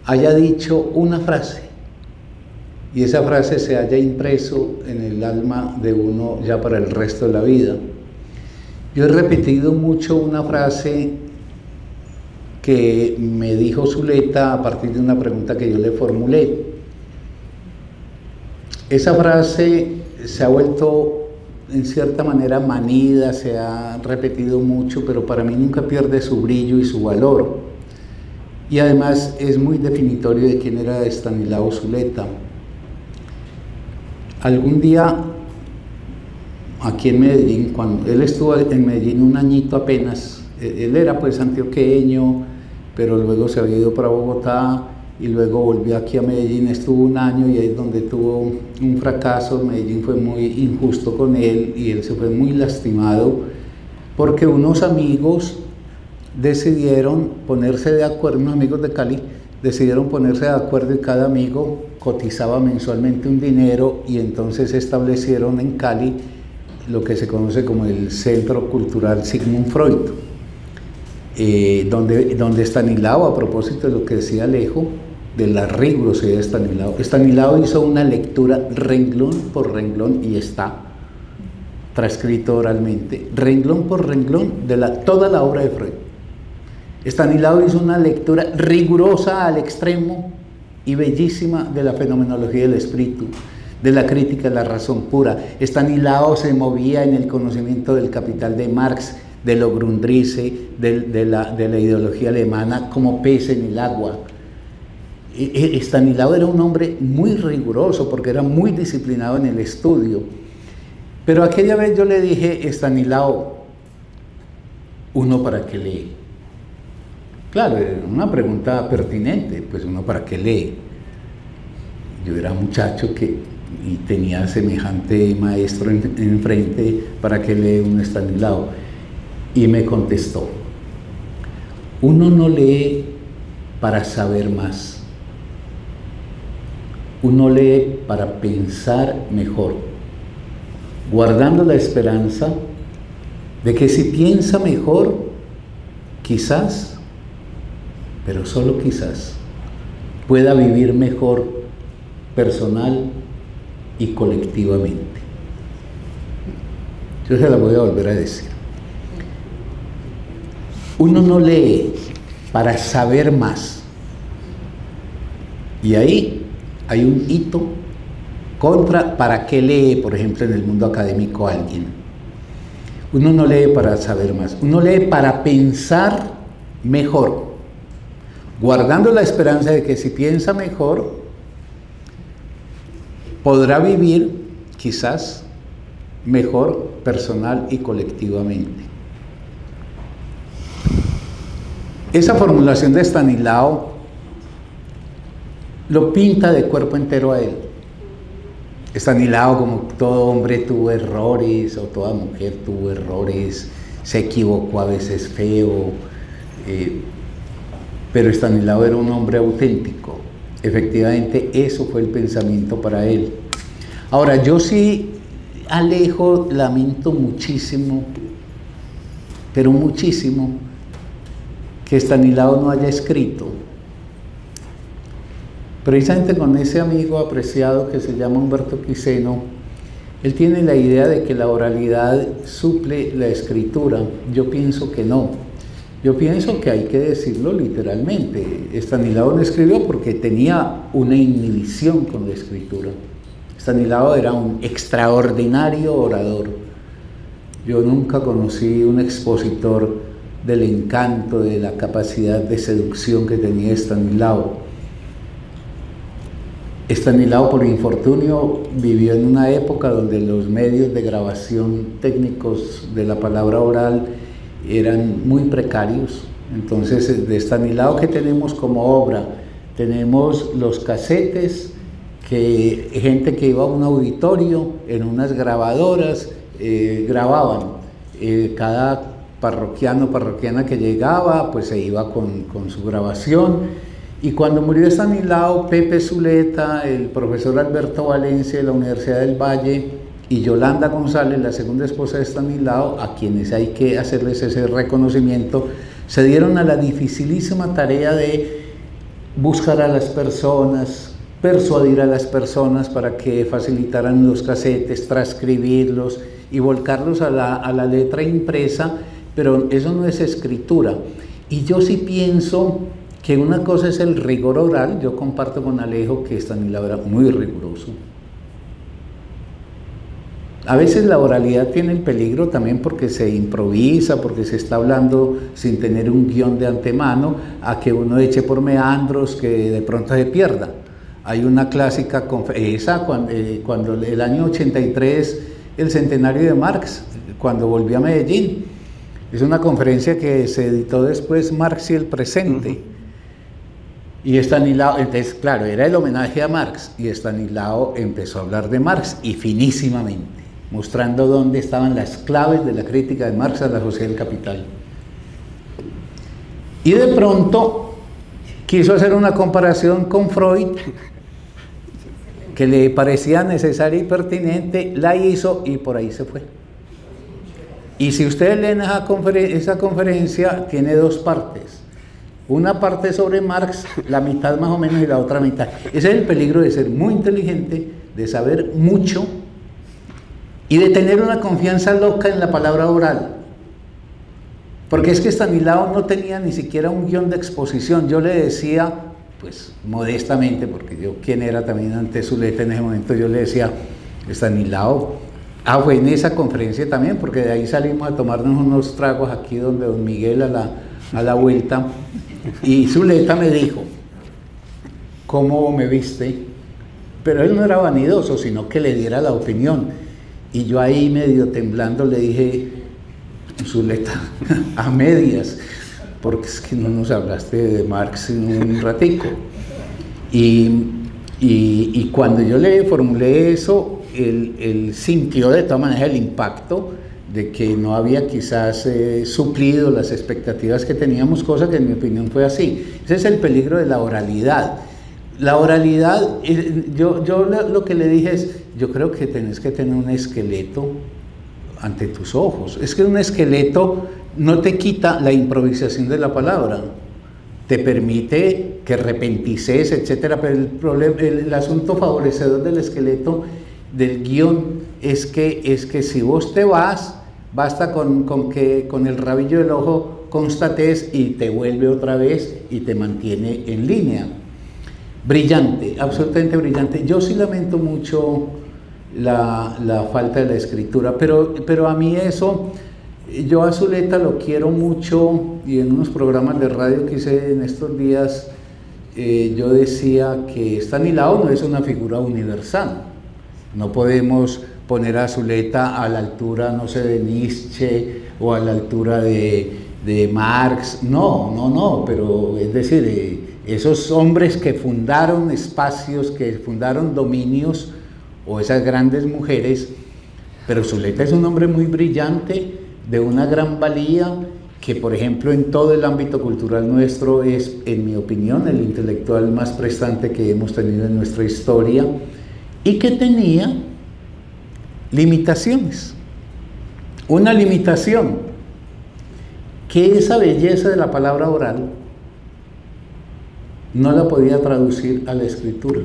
haya dicho una frase y esa frase se haya impreso en el alma de uno ya para el resto de la vida? Yo he repetido mucho una frase que me dijo Zuleta a partir de una pregunta que yo le formulé. Esa frase se ha vuelto en cierta manera manida, se ha repetido mucho, pero para mí nunca pierde su brillo y su valor. Y además es muy definitorio de quién era Estanislao Zuleta. Algún día, aquí en Medellín, cuando él estuvo en Medellín un añito apenas, él era pues antioqueño, pero luego se había ido para Bogotá y luego volvió aquí a Medellín, estuvo un año y ahí es donde tuvo un fracaso. Medellín fue muy injusto con él y él se fue muy lastimado porque unos amigos decidieron ponerse de acuerdo, unos amigos de Cali decidieron ponerse de acuerdo y cada amigo cotizaba mensualmente un dinero, y entonces establecieron en Cali lo que se conoce como el Centro Cultural Sigmund Freud, donde Estanislao, a propósito de lo que decía Alejo, de la rigurosidad de Estanislao hizo una lectura renglón por renglón, y está transcrito oralmente, renglón por renglón, de toda la obra de Freud. Estanislao hizo una lectura rigurosa al extremo y bellísima de la fenomenología del espíritu, de la crítica de la razón pura. Estanislao se movía en el conocimiento del Capital de Marx, de lo Grundrisse, de la ideología alemana, como pez en el agua. Estanislao era un hombre muy riguroso porque era muy disciplinado en el estudio. Pero aquella vez yo le dije: Estanislao, ¿uno para qué lee? Claro, una pregunta pertinente, pues uno para qué lee. Yo era muchacho y tenía semejante maestro enfrente, ¿para qué lee un Estanislao? Y me contestó: uno no lee para saber más, uno lee para pensar mejor, guardando la esperanza de que si piensa mejor, quizás, pero solo quizás, pueda vivir mejor personal y colectivamente. Yo se la voy a volver a decir. Uno no lee para saber más. Y ahí hay un hito contra para qué lee, por ejemplo, en el mundo académico alguien. Uno no lee para saber más, uno lee para pensar mejor, guardando la esperanza de que si piensa mejor, podrá vivir quizás mejor personal y colectivamente. Esa formulación de Estanislao lo pinta de cuerpo entero a él. Estanislao, como todo hombre, tuvo errores, o toda mujer tuvo errores, se equivocó a veces feo, pero Estanislao era un hombre auténtico. Efectivamente, eso fue el pensamiento para él. Ahora, yo sí, Alejo, lamento muchísimo, pero muchísimo, que Estanislao no haya escrito. Precisamente con ese amigo apreciado que se llama Humberto Quiseno, él tiene la idea de que la oralidad suple la escritura. Yo pienso que no. Yo pienso que hay que decirlo literalmente. Estanislao no escribió porque tenía una inhibición con la escritura. Estanislao era un extraordinario orador. Yo nunca conocí un expositor del encanto, de la capacidad de seducción que tenía Estanislao. Estanislao, por infortunio, vivió en una época donde los medios de grabación técnicos de la palabra oral eran muy precarios. Entonces, de Estanislao, ¿qué tenemos como obra? Tenemos los casetes, gente que iba a un auditorio, en unas grabadoras, grababan. Cada parroquiano, parroquiana que llegaba, pues se iba con su grabación. Y cuando murió Estanislao, Pepe Zuleta, el profesor Alberto Valencia de la Universidad del Valle y Yolanda González, la segunda esposa de Estanislao, a quienes hay que hacerles ese reconocimiento, se dieron a la dificilísima tarea de buscar a las personas, persuadir a las personas para que facilitaran los casetes, transcribirlos y volcarlos a la letra impresa, pero eso no es escritura. Y yo sí pienso que una cosa es el rigor oral. Yo comparto con Alejo que Estanislao era muy riguroso. A veces la oralidad tiene el peligro también porque se improvisa, porque se está hablando sin tener un guión de antemano, a que uno eche por meandros que de pronto se pierda. Hay una clásica, cuando el año 83, el centenario de Marx, cuando volvió a Medellín, es una conferencia que se editó después, Marx y el presente. Y Estanislao, entonces claro, era el homenaje a Marx, y Estanislao empezó a hablar de Marx, y finísimamente, mostrando dónde estaban las claves de la crítica de Marx a la sociedad del capital. Y de pronto quiso hacer una comparación con Freud, que le parecía necesaria y pertinente, la hizo y por ahí se fue. Y si ustedes leen esa conferencia, tiene dos partes. Una parte sobre Marx, la mitad más o menos y la otra mitad. Ese es el peligro de ser muy inteligente, de saber mucho y de tener una confianza loca en la palabra oral. Porque es que Estanislao no tenía ni siquiera un guión de exposición. Yo le decía, pues modestamente, porque yo quien era también ante Zuleta en ese momento, yo le decía, Estanislao, fue en esa conferencia también, porque de ahí salimos a tomarnos unos tragos aquí donde don Miguel a la vuelta, y Zuleta me dijo, ¿cómo me viste? Pero él no era vanidoso, sino que le diera la opinión. Y yo ahí medio temblando le dije, Zuleta, a medias, porque es que no nos hablaste de Marx en un ratico. Y cuando yo le formulé eso, él sintió de todas maneras el impacto de que no había quizás suplido las expectativas que teníamos, cosa que en mi opinión fue así. Ese es el peligro de la oralidad. La oralidad, yo lo que le dije es, yo creo que tenés que tener un esqueleto ante tus ojos. Es que un esqueleto no te quita la improvisación de la palabra, te permite que repentices, etcétera, pero el asunto favorecedor del esqueleto, del guión, es que si vos te vas, basta con que con el rabillo del ojo constates y te vuelve otra vez y te mantiene en línea. Brillante, absolutamente brillante. Yo sí lamento mucho la falta de la escritura, pero a mí eso, yo a Zuleta lo quiero mucho, y en unos programas de radio que hice en estos días, yo decía que Estanislao no es una figura universal. No podemos poner a Zuleta a la altura, no sé, de Nietzsche o a la altura de Marx. No, pero es decir, esos hombres que fundaron espacios, que fundaron dominios, o esas grandes mujeres, pero Zuleta es un hombre muy brillante, de una gran valía, que por ejemplo en todo el ámbito cultural nuestro es, en mi opinión, el intelectual más prestante que hemos tenido en nuestra historia, y que tenía limitaciones. Una limitación, que esa belleza de la palabra oral no la podía traducir a la escritura.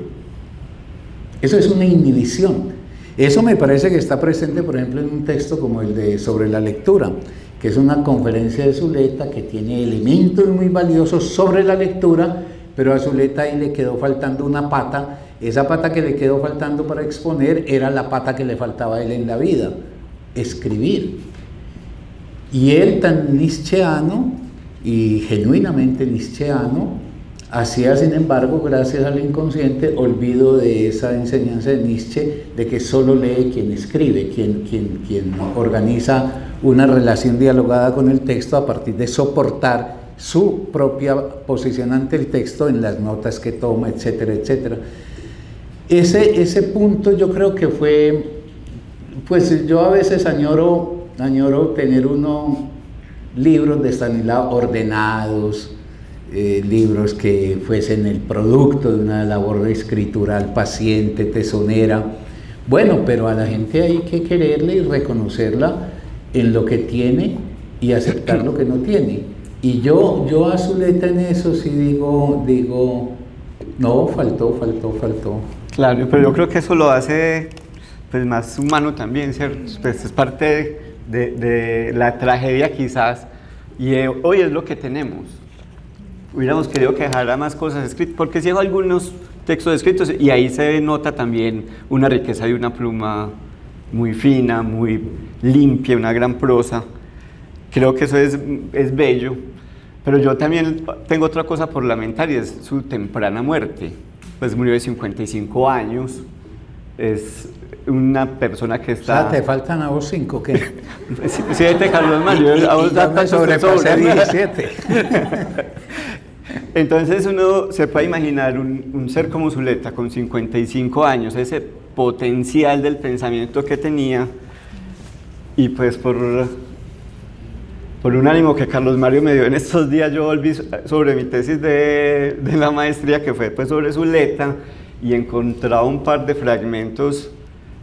Eso es una inhibición. Eso me parece que está presente, por ejemplo, en un texto como el de Sobre la lectura, que es una conferencia de Zuleta que tiene elementos muy valiosos sobre la lectura, pero a Zuleta ahí le quedó faltando una pata. Esa pata que le quedó faltando para exponer era la pata que le faltaba a él en la vida, escribir. Y él, tan nietzscheano y genuinamente nietzscheano, hacía, sin embargo, gracias al inconsciente, olvido de esa enseñanza de Nietzsche de que solo lee quien escribe, quien organiza una relación dialogada con el texto a partir de soportar su propia posición ante el texto en las notas que toma, etcétera, etcétera. Ese punto yo creo que fue, pues yo a veces añoro tener libros de Estanislao ordenados, libros que fuesen el producto de una labor escritural paciente, tesonera. Bueno, pero a la gente hay que quererle y reconocerla en lo que tiene y aceptar lo que no tiene. Y yo a Zuleta en eso sí digo, no, faltó. Claro, pero yo creo que eso lo hace pues más humano también, ¿cierto? Pues es parte de la tragedia quizás, y hoy es lo que tenemos. Hubiéramos querido que dejara más cosas escritas, porque sí hay algunos textos escritos y ahí se nota también una riqueza de una pluma muy fina, muy limpia, una gran prosa. Creo que eso es bello, pero yo también tengo otra cosa por lamentar, y es su temprana muerte. Pues murió de 55 años, es una persona que está... O sea, ¿te faltan a vos 5 qué? 7, Carlos Mario, a vos me sobrepasé 17. Entonces uno se puede imaginar un ser como Zuleta con 55 años, ese potencial del pensamiento que tenía, y pues por un ánimo que Carlos Mario me dio en estos días, yo volví sobre mi tesis de la maestría, que fue pues sobre Zuleta, y encontraba un par de fragmentos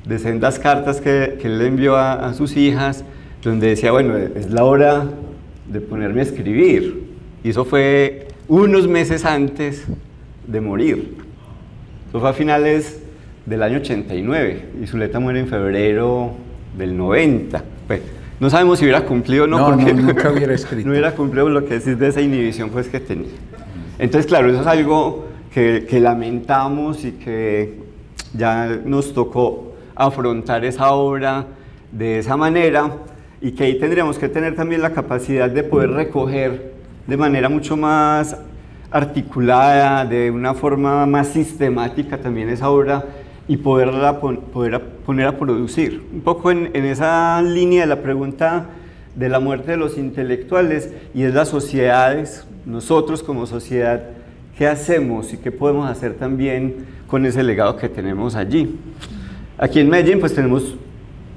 de sendas cartas que él le envió a sus hijas, donde decía, bueno, es la hora de ponerme a escribir. Y eso fue unos meses antes de morir. Eso fue a finales del año 89 y Zuleta muere en febrero del 90. Pues, no sabemos si hubiera cumplido o no, porque nunca hubiera escrito. No hubiera cumplido lo que decís de esa inhibición pues, que tenía. Entonces, claro, eso es algo que lamentamos y que ya nos tocó afrontar esa obra de esa manera, y que ahí tendríamos que tener también la capacidad de poder recoger de manera mucho más articulada, de una forma más sistemática también esa obra, y poderla poner a producir. Un poco en esa línea de la pregunta de la muerte de los intelectuales, y es las sociedades, nosotros como sociedad, ¿qué hacemos y qué podemos hacer también con ese legado que tenemos allí? Aquí en Medellín pues tenemos,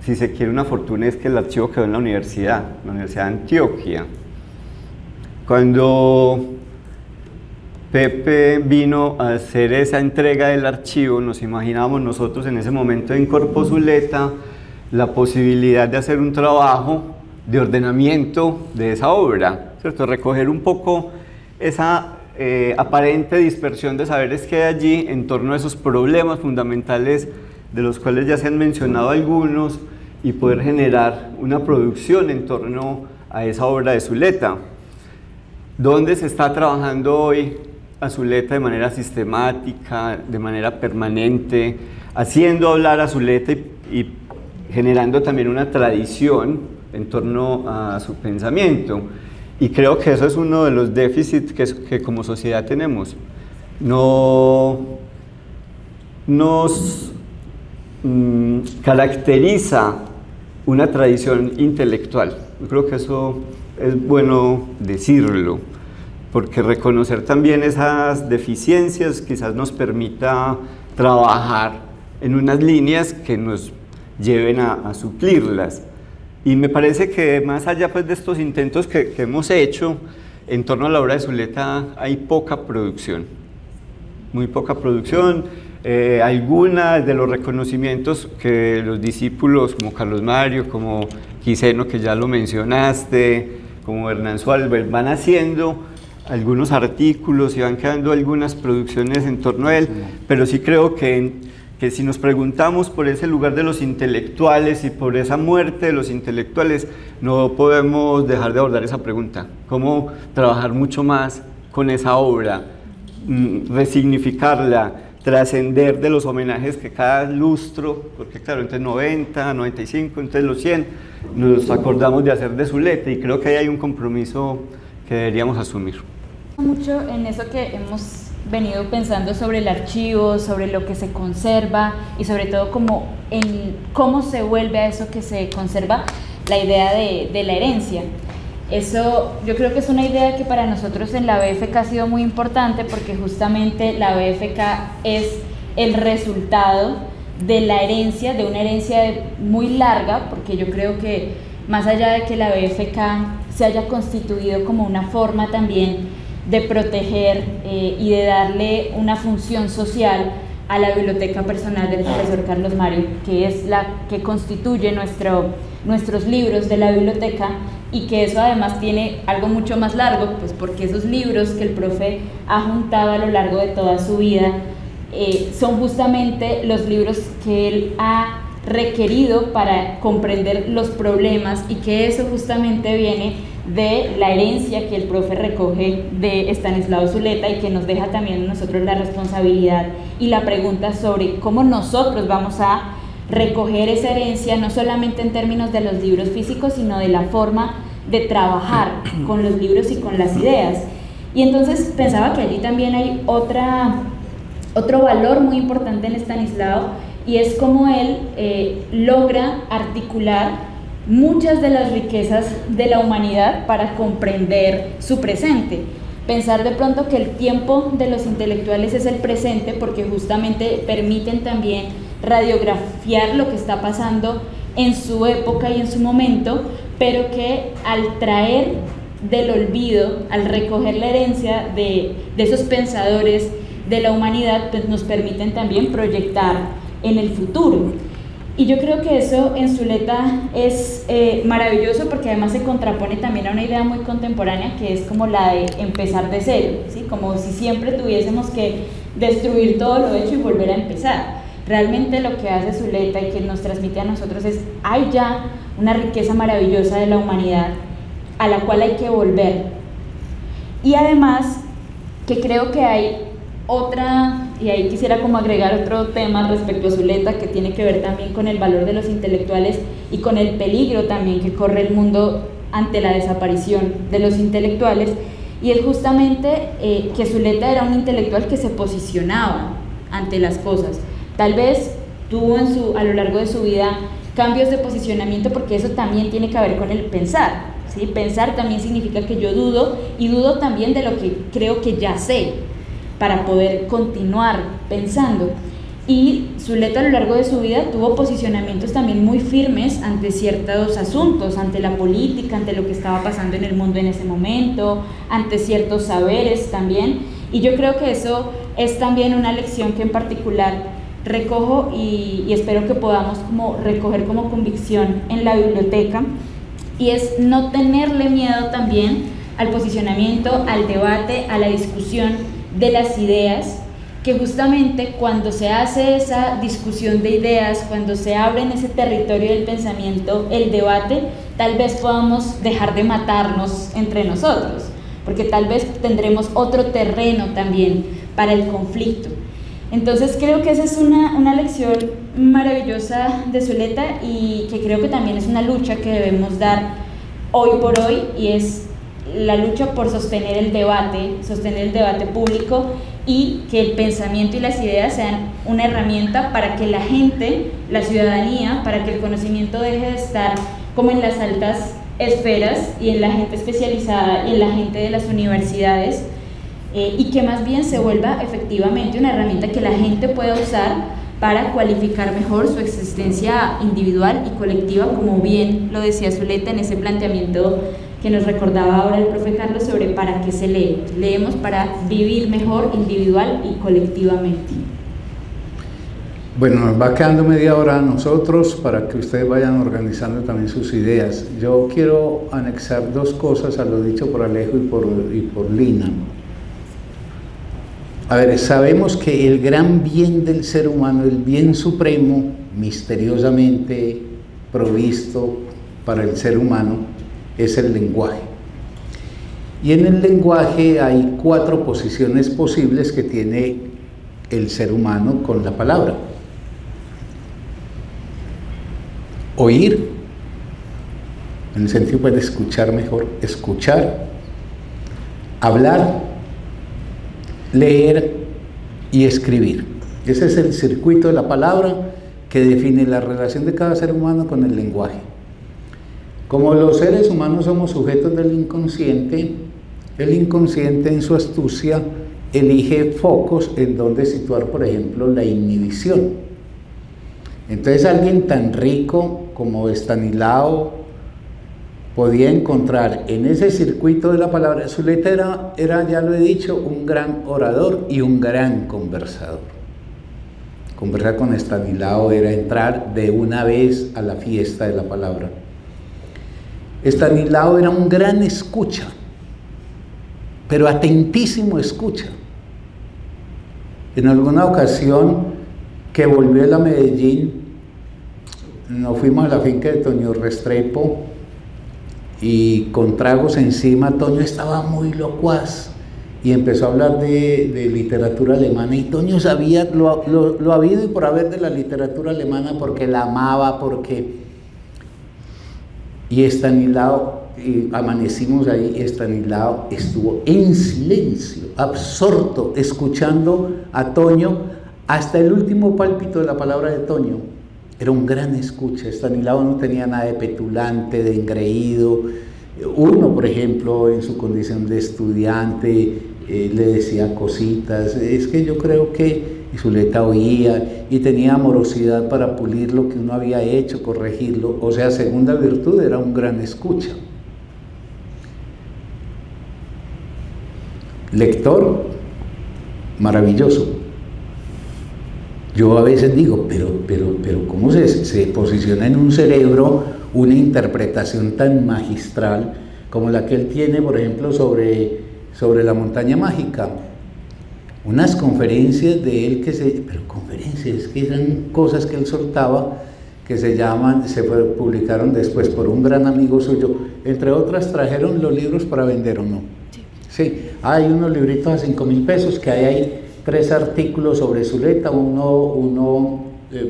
si se quiere, una fortuna, es que el archivo quedó en la Universidad de Antioquia. Cuando Pepe vino a hacer esa entrega del archivo, nos imaginábamos nosotros en ese momento en Corpo Zuleta la posibilidad de hacer un trabajo de ordenamiento de esa obra, ¿cierto? Recoger un poco esa aparente dispersión de saberes que hay allí en torno a esos problemas fundamentales de los cuales ya se han mencionado algunos, y poder generar una producción en torno a esa obra de Zuleta. ¿Dónde se está trabajando hoy a Zuleta de manera sistemática, de manera permanente, haciendo hablar a Zuleta y generando también una tradición en torno a su pensamiento? Y creo que eso es uno de los déficits que como sociedad tenemos. No nos caracteriza una tradición intelectual. Yo creo que eso es bueno decirlo, porque reconocer también esas deficiencias quizás nos permita trabajar en unas líneas que nos lleven a suplirlas. Y me parece que más allá pues, de estos intentos que hemos hecho en torno a la obra de Zuleta, hay poca producción, muy poca producción. Algunas de los reconocimientos que los discípulos como Carlos Mario, como Quiseno, que ya lo mencionaste, como Hernán Suárez, van haciendo algunos artículos y van quedando algunas producciones en torno a él, pero sí creo que si nos preguntamos por ese lugar de los intelectuales y por esa muerte de los intelectuales, no podemos dejar de abordar esa pregunta. ¿Cómo trabajar mucho más con esa obra? Resignificarla, trascender de los homenajes que cada lustro, porque claro, entre 90, 95, entre los 100, nos acordamos de hacer de Zuleta, y creo que ahí hay un compromiso que deberíamos asumir. Mucho en eso que hemos venido pensando sobre el archivo, sobre lo que se conserva y sobre todo como en cómo se vuelve a eso que se conserva, la idea de la herencia. Eso yo creo que es una idea que para nosotros en la BFK ha sido muy importante, porque justamente la BFK es el resultado de la herencia, de una herencia muy larga, porque yo creo que más allá de que la BFK se haya constituido como una forma también de proteger y de darle una función social a la biblioteca personal del profesor Carlos Mario, que es la que constituye nuestros libros de la biblioteca, y que eso además tiene algo mucho más largo, pues porque esos libros que el profe ha juntado a lo largo de toda su vida son justamente los libros que él ha requerido para comprender los problemas, y que eso justamente viene de la herencia que el profe recoge de Estanislao Zuleta, y que nos deja también a nosotros la responsabilidad y la pregunta sobre cómo nosotros vamos a recoger esa herencia, no solamente en términos de los libros físicos, sino de la forma de trabajar con los libros y con las ideas. Y entonces pensaba que allí también hay otro valor muy importante en Estanislao, y es cómo él logra articular muchas de las riquezas de la humanidad para comprender su presente. Pensar de pronto que el tiempo de los intelectuales es el presente, porque justamente permiten también radiografiar lo que está pasando en su época y en su momento, pero que al traer del olvido, al recoger la herencia de esos pensadores de la humanidad, pues nos permiten también proyectar en el futuro. Y yo creo que eso en Zuleta es maravilloso, porque además se contrapone también a una idea muy contemporánea, que es como la de empezar de cero, ¿sí? Como si siempre tuviésemos que destruir todo lo hecho y volver a empezar. Realmente lo que hace Zuleta y que nos transmite a nosotros es: hay ya una riqueza maravillosa de la humanidad a la cual hay que volver. Y además que creo que hay otra, y ahí quisiera como agregar otro tema respecto a Zuleta, que tiene que ver también con el valor de los intelectuales y con el peligro también que corre el mundo ante la desaparición de los intelectuales, y es justamente que Zuleta era un intelectual que se posicionaba ante las cosas. Tal vez tuvo a lo largo de su vida cambios de posicionamiento, porque eso también tiene que ver con el pensar, ¿sí? Pensar también significa que yo dudo, y dudo también de lo que creo que ya sé, para poder continuar pensando. Y Zuleta a lo largo de su vida tuvo posicionamientos también muy firmes ante ciertos asuntos, ante la política, ante lo que estaba pasando en el mundo en ese momento, ante ciertos saberes también, y yo creo que eso es también una lección que en particular recojo y espero que podamos como recoger como convicción en la biblioteca, y es no tenerle miedo también al posicionamiento, al debate, a la discusión de las ideas, que justamente cuando se hace esa discusión de ideas, cuando se abre en ese territorio del pensamiento el debate, tal vez podamos dejar de matarnos entre nosotros, porque tal vez tendremos otro terreno también para el conflicto. Entonces creo que esa es una lección maravillosa de Zuleta, y que creo que también es una lucha que debemos dar hoy por hoy, y es la lucha por sostener el debate público, y que el pensamiento y las ideas sean una herramienta para que la gente, la ciudadanía, para que el conocimiento deje de estar como en las altas esferas y en la gente especializada y en la gente de las universidades, y que más bien se vuelva efectivamente una herramienta que la gente pueda usar para cualificar mejor su existencia individual y colectiva, como bien lo decía Zuleta en ese planteamiento que nos recordaba ahora el profe Carlos sobre para qué se lee. Leemos para vivir mejor individual y colectivamente. Bueno, nos va quedando media hora a nosotros para que ustedes vayan organizando también sus ideas. Yo quiero anexar dos cosas a lo dicho por Alejo y por Lina. A ver, sabemos que el gran bien del ser humano, el bien supremo, misteriosamente provisto para el ser humano, es el lenguaje. Y en el lenguaje hay 4 posiciones posibles que tiene el ser humano con la palabra. Oír, en el sentido pues, de escuchar mejor, escuchar, hablar, leer y escribir. Ese es el circuito de la palabra que define la relación de cada ser humano con el lenguaje. Como los seres humanos somos sujetos del inconsciente, el inconsciente en su astucia elige focos en donde situar, por ejemplo, la inhibición. Entonces alguien tan rico como Estanislao podía encontrar en ese circuito de la palabra. Zuleta era, ya lo he dicho, un gran orador y un gran conversador. Conversar con Estanislao era entrar de una vez a la fiesta de la palabra. Estanislao era un gran escucha, pero atentísimo escucha. En alguna ocasión que volvió él a Medellín, nos fuimos a la finca de Toño Restrepo y con tragos encima Toño estaba muy locuaz y empezó a hablar de literatura alemana, y Toño sabía lo habido y por haber de la literatura alemana, porque la amaba, y Estanislao, y amanecimos ahí, Estanislao estuvo en silencio, absorto, escuchando a Toño hasta el último pálpito de la palabra de Toño. Era un gran escucha. Estanislao no tenía nada de petulante, de engreído. Uno, por ejemplo, en su condición de estudiante, le decía cositas. Es que yo creo que Zuleta oía y tenía amorosidad para pulir lo que uno había hecho, corregirlo. O sea, segunda virtud, era un gran escucha. Lector, maravilloso. Yo a veces digo, pero ¿cómo cómo se posiciona en un cerebro una interpretación tan magistral como la que él tiene, por ejemplo, sobre la montaña mágica. Unas conferencias de él pero conferencias, que eran cosas que él soltaba, que publicaron después por un gran amigo suyo, entre otras trajeron los libros para vender, ¿o no? Sí, hay unos libritos a 5.000 pesos, que hay 3 artículos sobre Zuleta,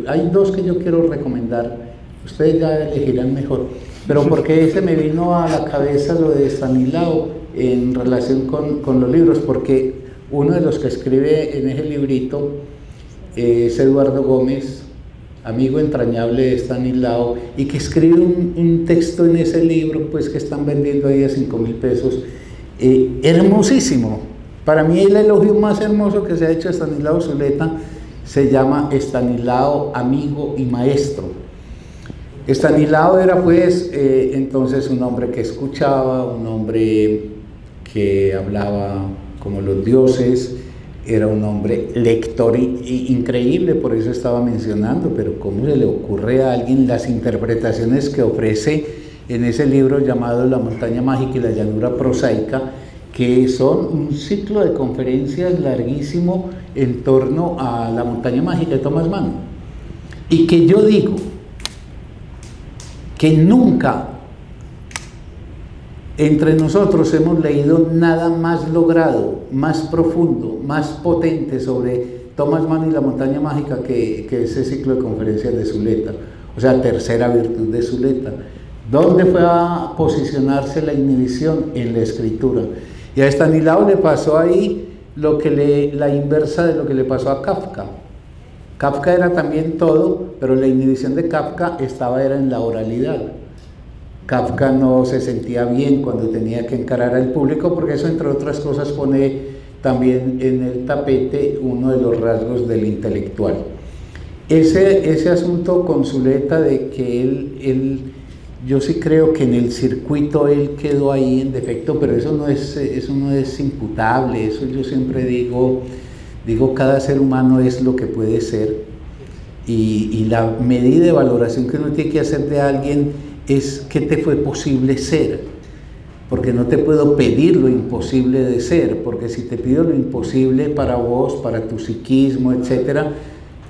hay 2 que yo quiero recomendar, ustedes ya elegirán mejor, pero porque ese me vino a la cabeza lo de Estanislao en relación con los libros, porque uno de los que escribe en ese librito es Eduardo Gómez, amigo entrañable de Estanislao, y que escribe un texto en ese libro, pues que están vendiendo ahí a 5.000 pesos, hermosísimo. Para mí el elogio más hermoso que se ha hecho a Estanislao Zuleta se llama Estanislao, amigo y maestro. Estanislao era pues entonces un hombre que escuchaba, un hombre que hablaba como los dioses, era un hombre lector increíble, por eso estaba mencionando, pero ¿cómo se le ocurre a alguien las interpretaciones que ofrece en ese libro llamado La montaña mágica y la llanura prosaica, que son un ciclo de conferencias larguísimo en torno a la montaña mágica de Thomas Mann? Y que yo digo que nunca entre nosotros hemos leído nada más logrado, más profundo, más potente sobre Thomas Mann y la montaña mágica que ese ciclo de conferencias de Zuleta, o sea, tercera virtud de Zuleta. ¿Dónde fue a posicionarse la inhibición? En la escritura. Y a Estanislao le pasó ahí la inversa de lo que le pasó a Kafka. Kafka era también todo, pero la inhibición de Kafka era en la oralidad. Kafka no se sentía bien cuando tenía que encarar al público, porque eso, entre otras cosas, pone también en el tapete uno de los rasgos del intelectual. Ese asunto con Zuleta de que yo sí creo que en el circuito él quedó ahí en defecto, pero eso no es imputable. Eso yo siempre digo, cada ser humano es lo que puede ser, y la medida de valoración que uno tiene que hacer de alguien es qué te fue posible ser, porque no te puedo pedir lo imposible de ser, porque si te pido lo imposible para vos, para tu psiquismo, etcétera,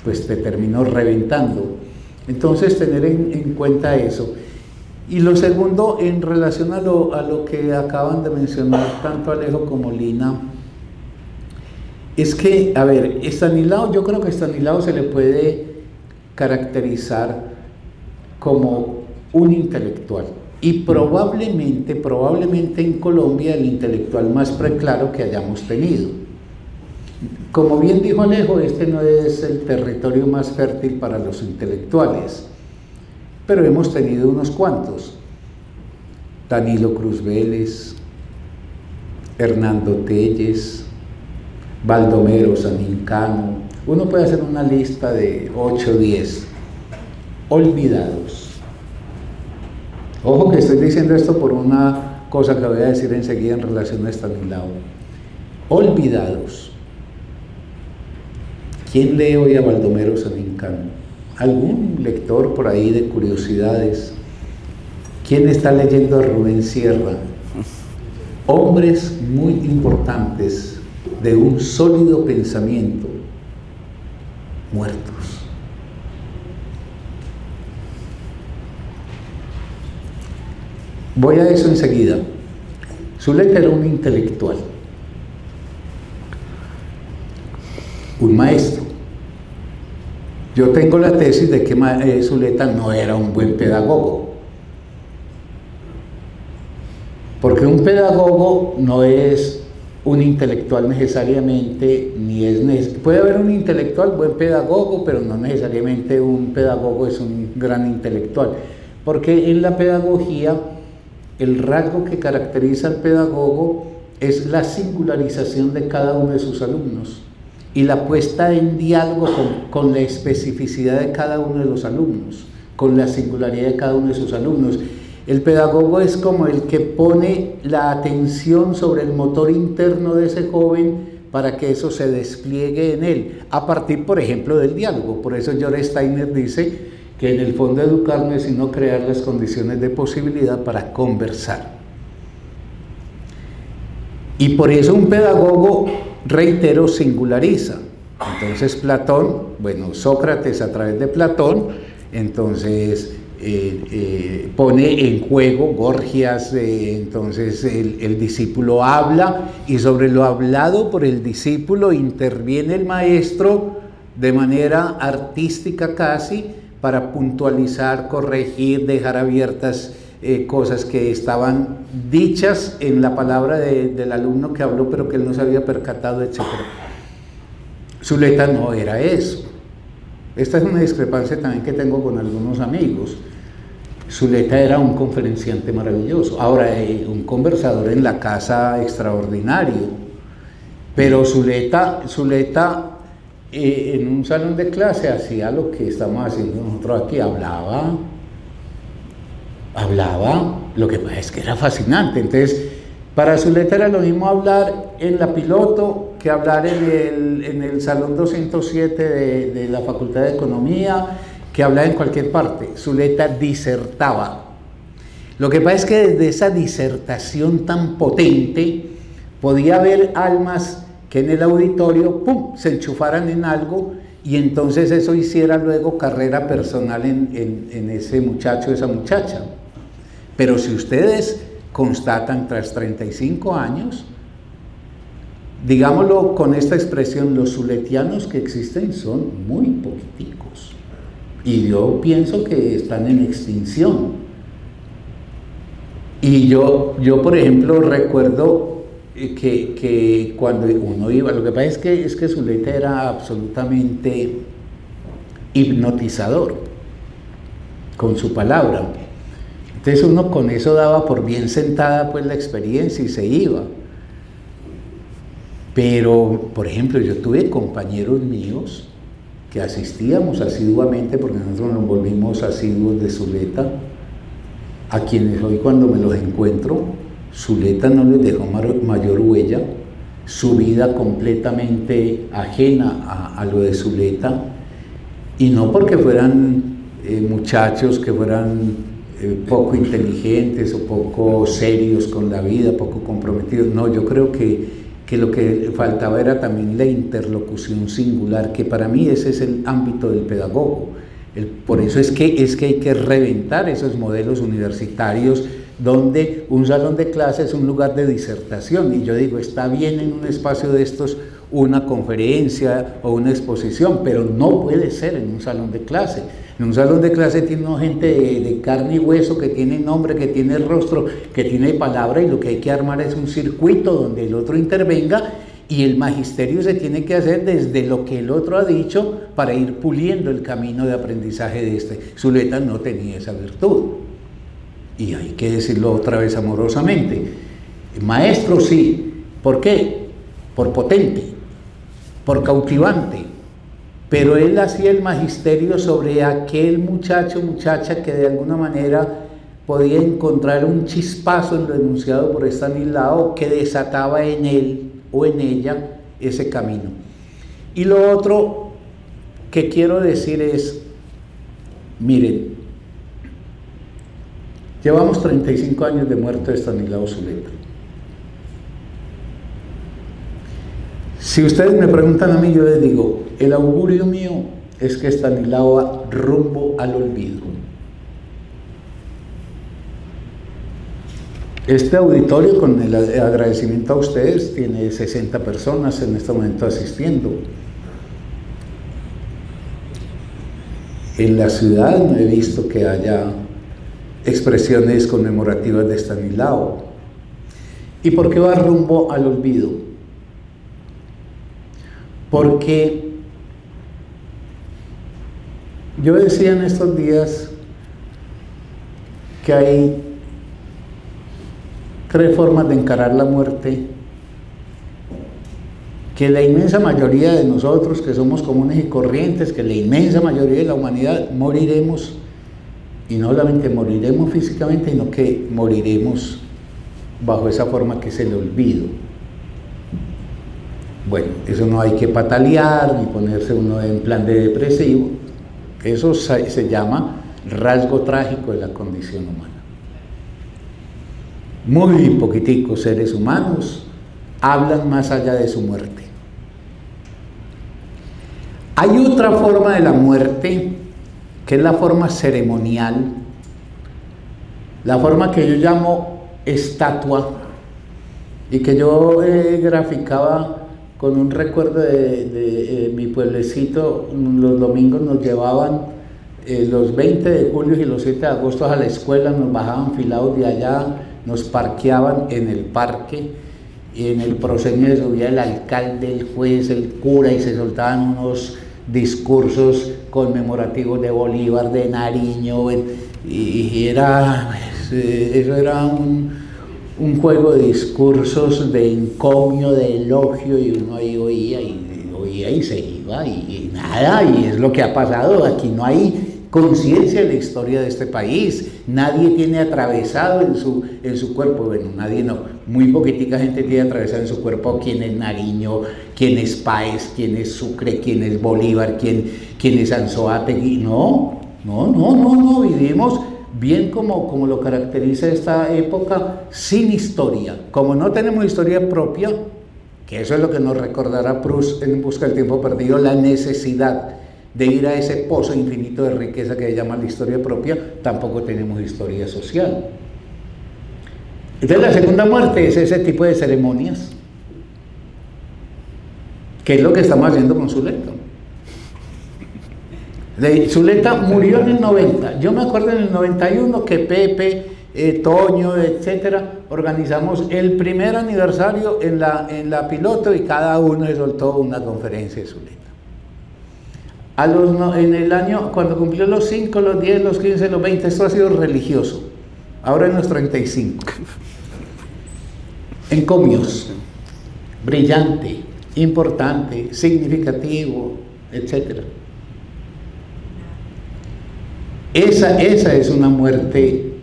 pues te termino reventando. Entonces, tener en cuenta eso. Y lo segundo, en relación a lo que acaban de mencionar tanto Alejo como Lina, es que, a ver, Estanislao, yo creo que Estanislao se le puede caracterizar como un intelectual, y probablemente en Colombia el intelectual más preclaro que hayamos tenido. Como bien dijo Alejo, este no es el territorio más fértil para los intelectuales, pero hemos tenido unos cuantos: Danilo Cruz Vélez, Hernando Telles, Baldomero Sanincano. Uno puede hacer una lista de 8 o 10 olvidados. Ojo que estoy diciendo esto por una cosa que voy a decir enseguida en relación a Estanislao. Olvidados. ¿Quién lee hoy a Baldomero Sanincano? ¿Algún lector por ahí de curiosidades? ¿Quién está leyendo a Rubén Sierra? Hombres muy importantes, de un sólido pensamiento, muertos. Voy a eso enseguida. Zuleta era un intelectual, un maestro. Yo tengo la tesis de que Zuleta no era un buen pedagogo, porque un pedagogo no es un intelectual necesariamente, puede haber un intelectual buen pedagogo, pero no necesariamente un pedagogo es un gran intelectual, porque en la pedagogía el rasgo que caracteriza al pedagogo es la singularización de cada uno de sus alumnos y la puesta en diálogo con la especificidad de cada uno de los alumnos, con la singularidad de cada uno de sus alumnos. El pedagogo es como el que pone la atención sobre el motor interno de ese joven para que eso se despliegue en él, a partir, por ejemplo, del diálogo. Por eso George Steiner dice que en el fondo educar no es sino crear las condiciones de posibilidad para conversar. Y por eso un pedagogo, reitero, singulariza. Entonces Platón, bueno, Sócrates a través de Platón, entonces pone en juego Gorgias, entonces el discípulo habla y sobre lo hablado por el discípulo interviene el maestro de manera artística casi para puntualizar, corregir, dejar abiertas cosas que estaban dichas en la palabra del alumno que habló pero que él no se había percatado, etc. Zuleta no era eso. Esta es una discrepancia también que tengo con algunos amigos. Zuleta era un conferenciante maravilloso, ahora un conversador en la casa extraordinario, pero Zuleta en un salón de clase hacía lo que estamos haciendo nosotros aquí, hablaba, lo que pasa es que era fascinante. Entonces para Zuleta era lo mismo hablar en la Piloto que hablar en el salón 207 de la Facultad de Economía, que hablar en cualquier parte. Zuleta disertaba. Lo que pasa es que desde esa disertación tan potente podía haber almas que en el auditorio ¡pum!, se enchufaran en algo y entonces eso hiciera luego carrera personal en ese muchacho, esa muchacha. Pero si ustedes constatan tras 35 años, digámoslo con esta expresión, los zuletianos que existen son muy poquiticos y yo pienso que están en extinción. Y yo por ejemplo recuerdo que cuando uno iba, lo que pasa es que Zuleta era absolutamente hipnotizador con su palabra. Entonces uno con eso daba por bien sentada pues la experiencia y se iba. Pero, por ejemplo, yo tuve compañeros míos que asistíamos asiduamente, porque nosotros nos volvimos asiduos de Zuleta, a quienes hoy cuando me los encuentro, Zuleta no les dejó mayor huella, su vida completamente ajena a lo de Zuleta, y no porque fueran muchachos que fueran poco inteligentes o poco serios con la vida, poco comprometidos. No, yo creo que lo que faltaba era también la interlocución singular, que para mí ese es el ámbito del pedagogo. Por eso es que hay que reventar esos modelos universitarios donde un salón de clase es un lugar de disertación, y yo digo, está bien en un espacio de estos una conferencia o una exposición, pero no puede ser en un salón de clase. En un salón de clase tiene una gente de carne y hueso, que tiene nombre, que tiene rostro, que tiene palabra, y lo que hay que armar es un circuito donde el otro intervenga, y el magisterio se tiene que hacer desde lo que el otro ha dicho para ir puliendo el camino de aprendizaje de este. Zuleta no tenía esa virtud, y hay que decirlo otra vez amorosamente. Maestro sí, ¿por qué? Por potente, por cautivante, pero él hacía el magisterio sobre aquel muchacho, muchacha que de alguna manera podía encontrar un chispazo en lo enunciado por Estanislao que desataba en él o en ella ese camino. Y lo otro que quiero decir es, miren, llevamos 35 años de muerte de Estanislao Zuleta. Si ustedes me preguntan a mí, yo les digo, el augurio mío es que Estanislao va rumbo al olvido. Este auditorio, con el agradecimiento a ustedes, tiene 60 personas en este momento asistiendo. En la ciudad no he visto que haya expresiones conmemorativas de Estanislao. ¿Y por qué va rumbo al olvido? Porque yo decía en estos días que hay 3 formas de encarar la muerte, que la inmensa mayoría de nosotros, que somos comunes y corrientes, que la inmensa mayoría de la humanidad moriremos, y no solamente moriremos físicamente, sino que moriremos bajo esa forma que es el olvido. Bueno, eso no hay que patalear ni ponerse uno en plan de depresivo, Eso se llama rasgo trágico de la condición humana. Muy poquiticos seres humanos hablan más allá de su muerte. Hay otra forma de la muerte, que es la forma ceremonial, la forma que yo llamo estatua, y que yo graficaba con un recuerdo de mi pueblecito. Los domingos nos llevaban los 20 de julio y los 7 de agosto a la escuela, nos bajaban filados de allá, nos parqueaban en el parque, y en el proscenio subía el alcalde, el juez, el cura, y se soltaban unos discursos conmemorativos de Bolívar, de Nariño, y era, eso era un juego de discursos, de encomio, de elogio, y uno ahí oía y se iba, y nada, y es lo que ha pasado. Aquí no hay conciencia de la historia de este país, nadie tiene atravesado en su cuerpo, bueno, nadie no, muy poquitica gente tiene atravesado en su cuerpo quién es Nariño, quién es Páez, quién es Sucre, quién es Bolívar, quién es Anzoátegui. No, vivimos bien como lo caracteriza esta época, sin historia. Como no tenemos historia propia, que eso es lo que nos recordará Proust en Busca del tiempo perdido, la necesidad de ir a ese pozo infinito de riqueza que se llama la historia propia, tampoco tenemos historia social. Entonces la segunda muerte es ese tipo de ceremonias, que es lo que estamos haciendo con Zuleta. Zuleta murió en el 90, yo me acuerdo en el 91 que Pepe, Toño, etcétera, organizamos el primer aniversario en la Piloto, y cada uno se soltó una conferencia de Zuleta. En el año, cuando cumplió los 5, los 10, los 15, los 20, esto ha sido religioso. Ahora en los 35. Encomios, brillante, importante, significativo, etc. Esa es una muerte,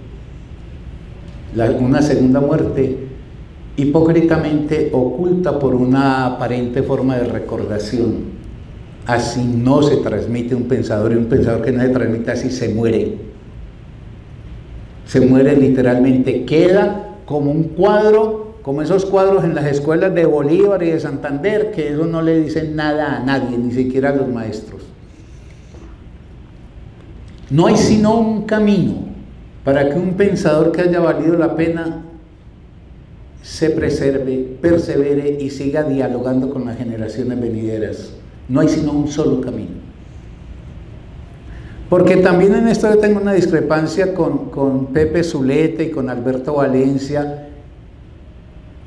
una segunda muerte, hipócritamente oculta por una aparente forma de recordación. Así no se transmite un pensador, y un pensador que no se transmite así se muere. Se muere literalmente, queda como un cuadro, como esos cuadros en las escuelas de Bolívar y de Santander, que eso no le dicen nada a nadie, ni siquiera a los maestros. No hay sino un camino para que un pensador que haya valido la pena se preserve, persevere y siga dialogando con las generaciones venideras. No hay sino un solo camino. Porque también en esto yo tengo una discrepancia con Pepe Zuleta y con Alberto Valencia,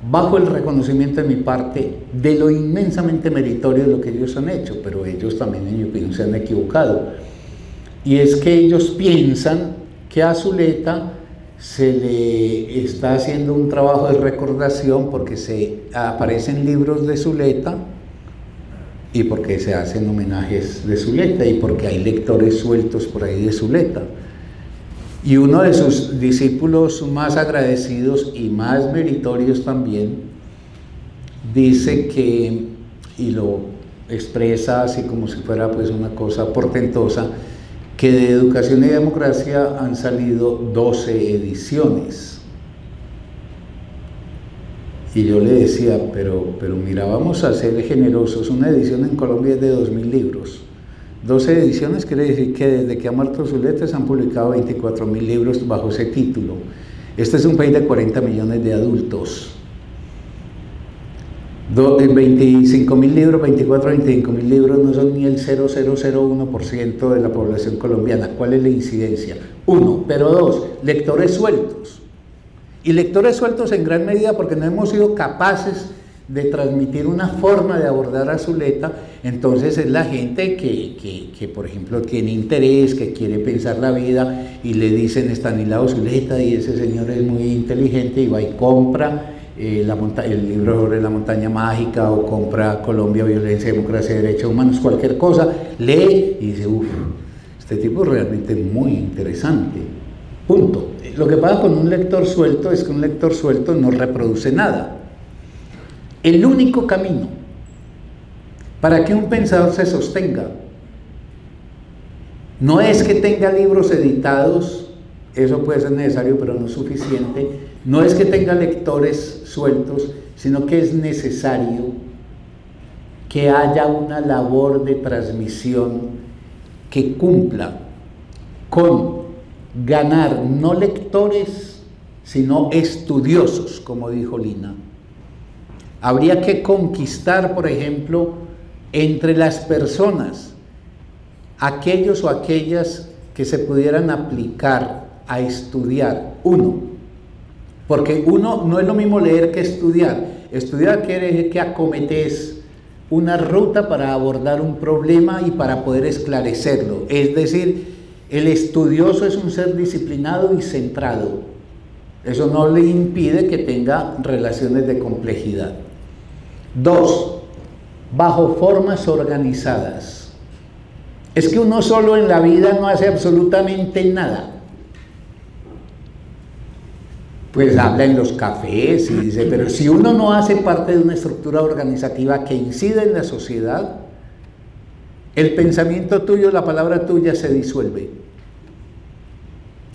bajo el reconocimiento de mi parte de lo inmensamente meritorio de lo que ellos han hecho, pero ellos también, en mi opinión, se han equivocado. Y es que ellos piensan que a Zuleta se le está haciendo un trabajo de recordación porque se aparecen libros de Zuleta, y porque se hacen homenajes de Zuleta, y porque hay lectores sueltos por ahí de Zuleta. Y uno de sus discípulos más agradecidos y más meritorios también dice que, y lo expresa así como si fuera pues una cosa portentosa, que de Educación y Democracia han salido 12 ediciones. Y yo le decía, pero mira, vamos a ser generosos, una edición en Colombia es de 2000 libros. 12 ediciones quiere decir que desde que ha muerto Zuleta se han publicado 24.000 libros bajo ese título. Este es un país de 40 millones de adultos. 25.000 libros, 25.000 libros no son ni el 0,001% de la población colombiana. ¿Cuál es la incidencia? 1, pero 2, lectores sueltos. Y lectores sueltos en gran medida porque no hemos sido capaces de transmitir una forma de abordar a Zuleta. Entonces es la gente que por ejemplo tiene interés, que quiere pensar la vida, y le dicen Estanislao Zuleta y ese señor es muy inteligente, y va y compra el libro sobre la montaña mágica, o compra Colombia, Violencia, Democracia, Derechos Humanos, cualquier cosa, lee y dice, uff, este tipo es realmente muy interesante. Punto. Lo que pasa con un lector suelto es que un lector suelto no reproduce nada. El único camino para que un pensador se sostenga No es que tenga libros editados, eso puede ser necesario, pero no es suficiente. No es que tenga lectores sueltos, sino que es necesario que haya una labor de transmisión que cumpla con ganar no lectores, sino estudiosos, como dijo Lina. Habría que conquistar, por ejemplo, entre las personas, aquellos o aquellas que se pudieran aplicar a estudiar. Porque uno no es lo mismo leer que estudiar. Estudiar quiere decir que acometes una ruta para abordar un problema y para poder esclarecerlo. Es decir, el estudioso es un ser disciplinado y centrado. Eso no le impide que tenga relaciones de complejidad. 2, bajo formas organizadas. Es que uno solo en la vida no hace absolutamente nada. Pues habla en los cafés y dice, pero si uno no hace parte de una estructura organizativa que incide en la sociedad, el pensamiento tuyo, la palabra tuya se disuelve.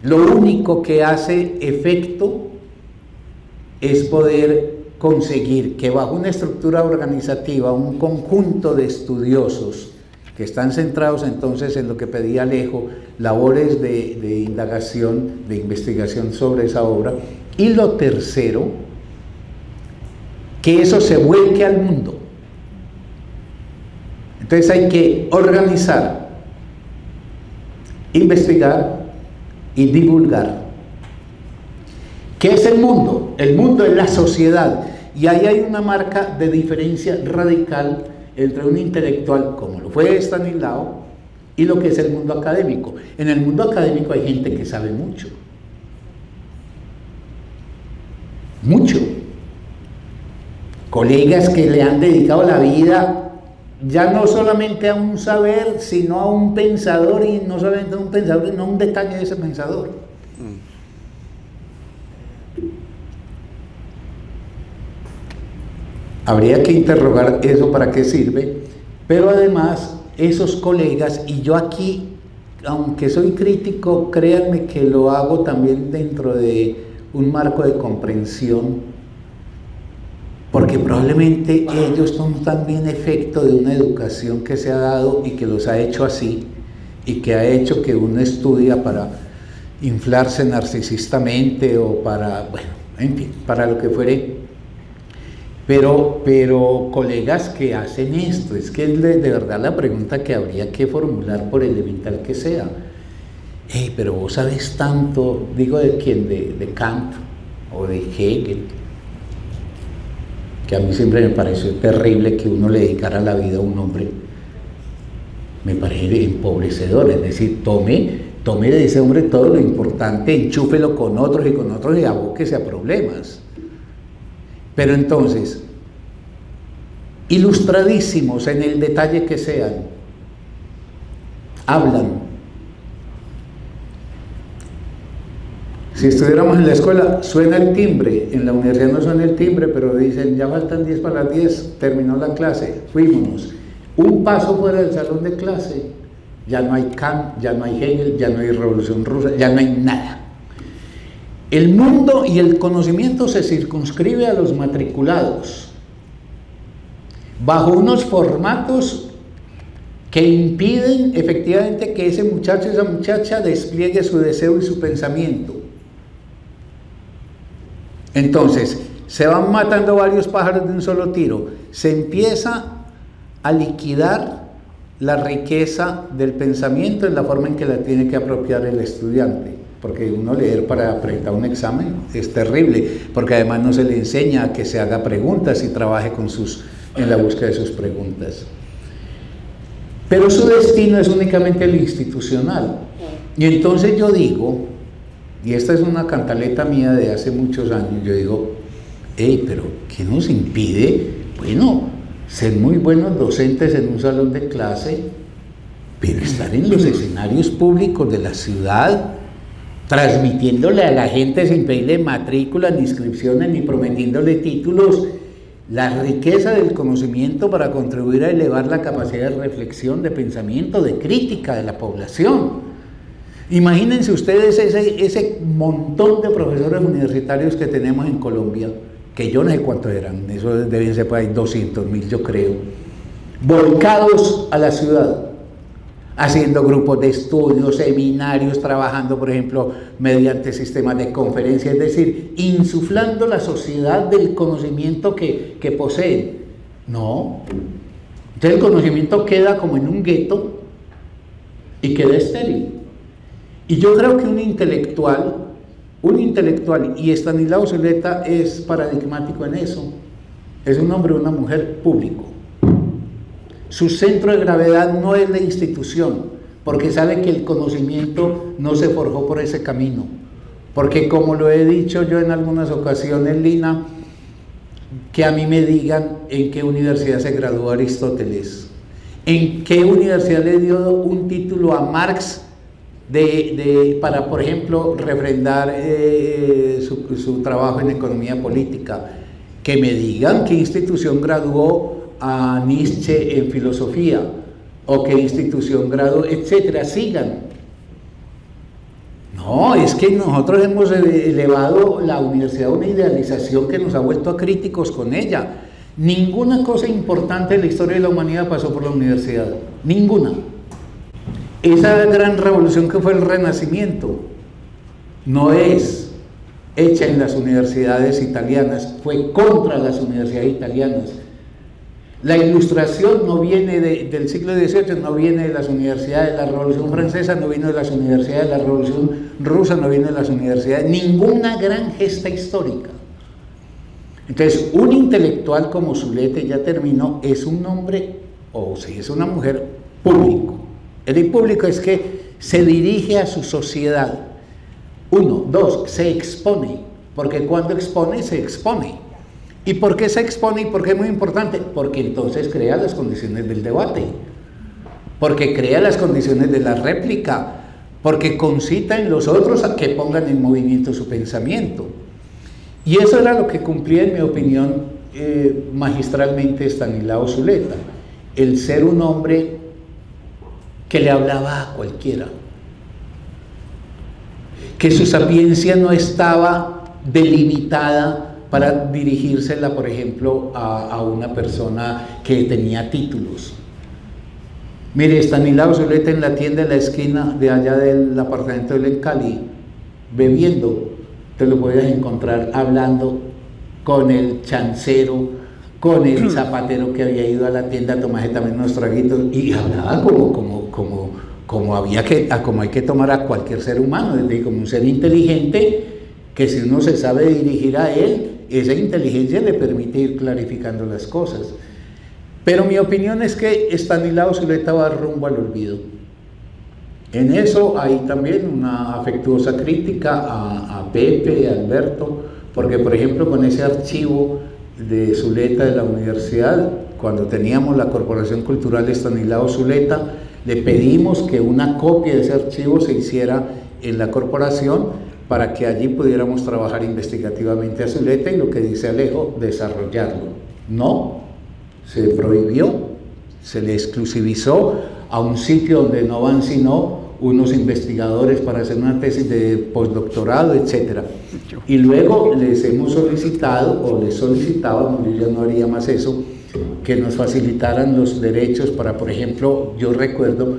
Lo único que hace efecto es poder conseguir que bajo una estructura organizativa, un conjunto de estudiosos que están centrados entonces en lo que pedía Alejo, labores de indagación, de investigación sobre esa obra. Y lo tercero, que eso se vuelque al mundo. Entonces hay que organizar, investigar y divulgar. ¿Qué es el mundo? El mundo es la sociedad. Y ahí hay una marca de diferencia radical entre un intelectual, como lo fue Estanislao, y lo que es el mundo académico. En el mundo académico hay gente que sabe mucho. Mucho. Colegas que le han dedicado la vida ya no solamente a un saber, sino a un pensador, y no solamente a un pensador, sino a un detalle de ese pensador. Habría que interrogar eso para qué sirve, pero además esos colegas, y yo aquí, aunque soy crítico, créanme que lo hago también dentro de un marco de comprensión, porque probablemente ellos son también efecto de una educación que se ha dado y que los ha hecho así, y que ha hecho que uno estudia para inflarse narcisistamente o para, bueno, en fin, para lo que fuere. Pero colegas que hacen esto, es que es de verdad la pregunta que habría que formular, por elemental que sea. Pero vos sabes tanto, digo de quién, de Kant o de Hegel, que a mí siempre me pareció terrible que uno le dedicara la vida a un hombre. Me parece empobrecedor, es decir, tome de ese hombre todo lo importante, enchúfelo con otros y abóquese a problemas. Pero entonces, ilustradísimos en el detalle que sean, hablan. Si estuviéramos en la escuela, suena el timbre, en la universidad no suena el timbre, pero dicen, ya faltan 10 para las 10, terminó la clase, fuímonos. Un paso fuera del salón de clase, ya no hay Kant, ya no hay Hegel, ya no hay Revolución Rusa, ya no hay nada. El mundo y el conocimiento se circunscribe a los matriculados, bajo unos formatos que impiden efectivamente que ese muchacho, esa muchacha despliegue su deseo y su pensamiento. Entonces, se van matando varios pájaros de un solo tiro. Se empieza a liquidar la riqueza del pensamiento en la forma en que la tiene que apropiar el estudiante. Porque uno leer para presentar un examen es terrible, porque además no se le enseña a que se haga preguntas y trabaje en la búsqueda de sus preguntas. Pero su destino es únicamente el institucional. Y entonces yo digo, y esta es una cantaleta mía de hace muchos años, yo digo, pero ¿qué nos impide? Bueno, ser muy buenos docentes en un salón de clase, pero estar en los escenarios públicos de la ciudad, transmitiéndole a la gente sin pedirle matrículas, ni inscripciones, ni prometiéndole títulos, la riqueza del conocimiento para contribuir a elevar la capacidad de reflexión, de pensamiento, de crítica de la población. Imagínense ustedes ese montón de profesores universitarios que tenemos en Colombia, que yo no sé cuántos eran, eso deben ser por ahí 200.000 yo creo, volcados a la ciudad, haciendo grupos de estudios, seminarios, trabajando por ejemplo mediante sistemas de conferencia, es decir, insuflando la sociedad del conocimiento que poseen. No, entonces el conocimiento queda como en un gueto y queda estéril. Y yo creo que un intelectual, y Estanislao Zuleta es paradigmático en eso, es un hombre o una mujer público. Su centro de gravedad no es la institución, porque sabe que el conocimiento no se forjó por ese camino. Porque como lo he dicho yo en algunas ocasiones, Lina, que a mí me digan en qué universidad se graduó Aristóteles, en qué universidad le dio un título a Marx para, por ejemplo, refrendar su trabajo en economía política, que me digan qué institución graduó a Nietzsche en filosofía, o qué institución graduó, etcétera, sigan. No, es que nosotros hemos elevado la universidad a una idealización que nos ha vuelto a críticos con ella. Ninguna cosa importante en la historia de la humanidad pasó por la universidad, ninguna. Esa gran revolución que fue el Renacimiento no es hecha en las universidades italianas, fue contra las universidades italianas. La Ilustración no viene del siglo XVIII, no viene de las universidades, la Revolución Francesa no vino de las universidades, la Revolución Rusa no vino de las universidades, ninguna gran gesta histórica. Entonces, un intelectual como Zuleta, ya terminó, es un hombre, o si es una mujer, público. El público es que se dirige a su sociedad. 1, 2, se expone, porque cuando expone, se expone. ¿Y por qué se expone y por qué es muy importante? Porque entonces crea las condiciones del debate, porque crea las condiciones de la réplica, porque concita en los otros a que pongan en movimiento su pensamiento. Y eso era lo que cumplía, en mi opinión, magistralmente Estanislao Zuleta, el ser un hombre que le hablaba a cualquiera, que su sapiencia no estaba delimitada para dirigírsela, por ejemplo, a una persona que tenía títulos. Mire, Estanislao Zuleta en la tienda de la esquina de allá del apartamento de él en Cali, bebiendo, te lo podías encontrar hablando con el chancero, con el zapatero que había ido a la tienda a tomarse también unos traguitos, y hablaba como hay que tomar a cualquier ser humano, es decir, como un ser inteligente, que si uno se sabe dirigir a él, esa inteligencia le permite ir clarificando las cosas. Pero mi opinión es que Estanislao Zuleta va rumbo al olvido. En eso hay también una afectuosa crítica a Pepe y a Alberto, porque por ejemplo con ese archivo de Zuleta de la universidad, cuando teníamos la Corporación Cultural Estanislao Zuleta, le pedimos que una copia de ese archivo se hiciera en la corporación para que allí pudiéramos trabajar investigativamente a Zuleta y, lo que dice Alejo, desarrollarlo. No, se prohibió, se le exclusivizó a un sitio donde no van sino unos investigadores para hacer una tesis de postdoctorado, etc. Y luego les hemos solicitado, o les solicitábamos, yo ya no haría más eso, que nos facilitaran los derechos para, por ejemplo, yo recuerdo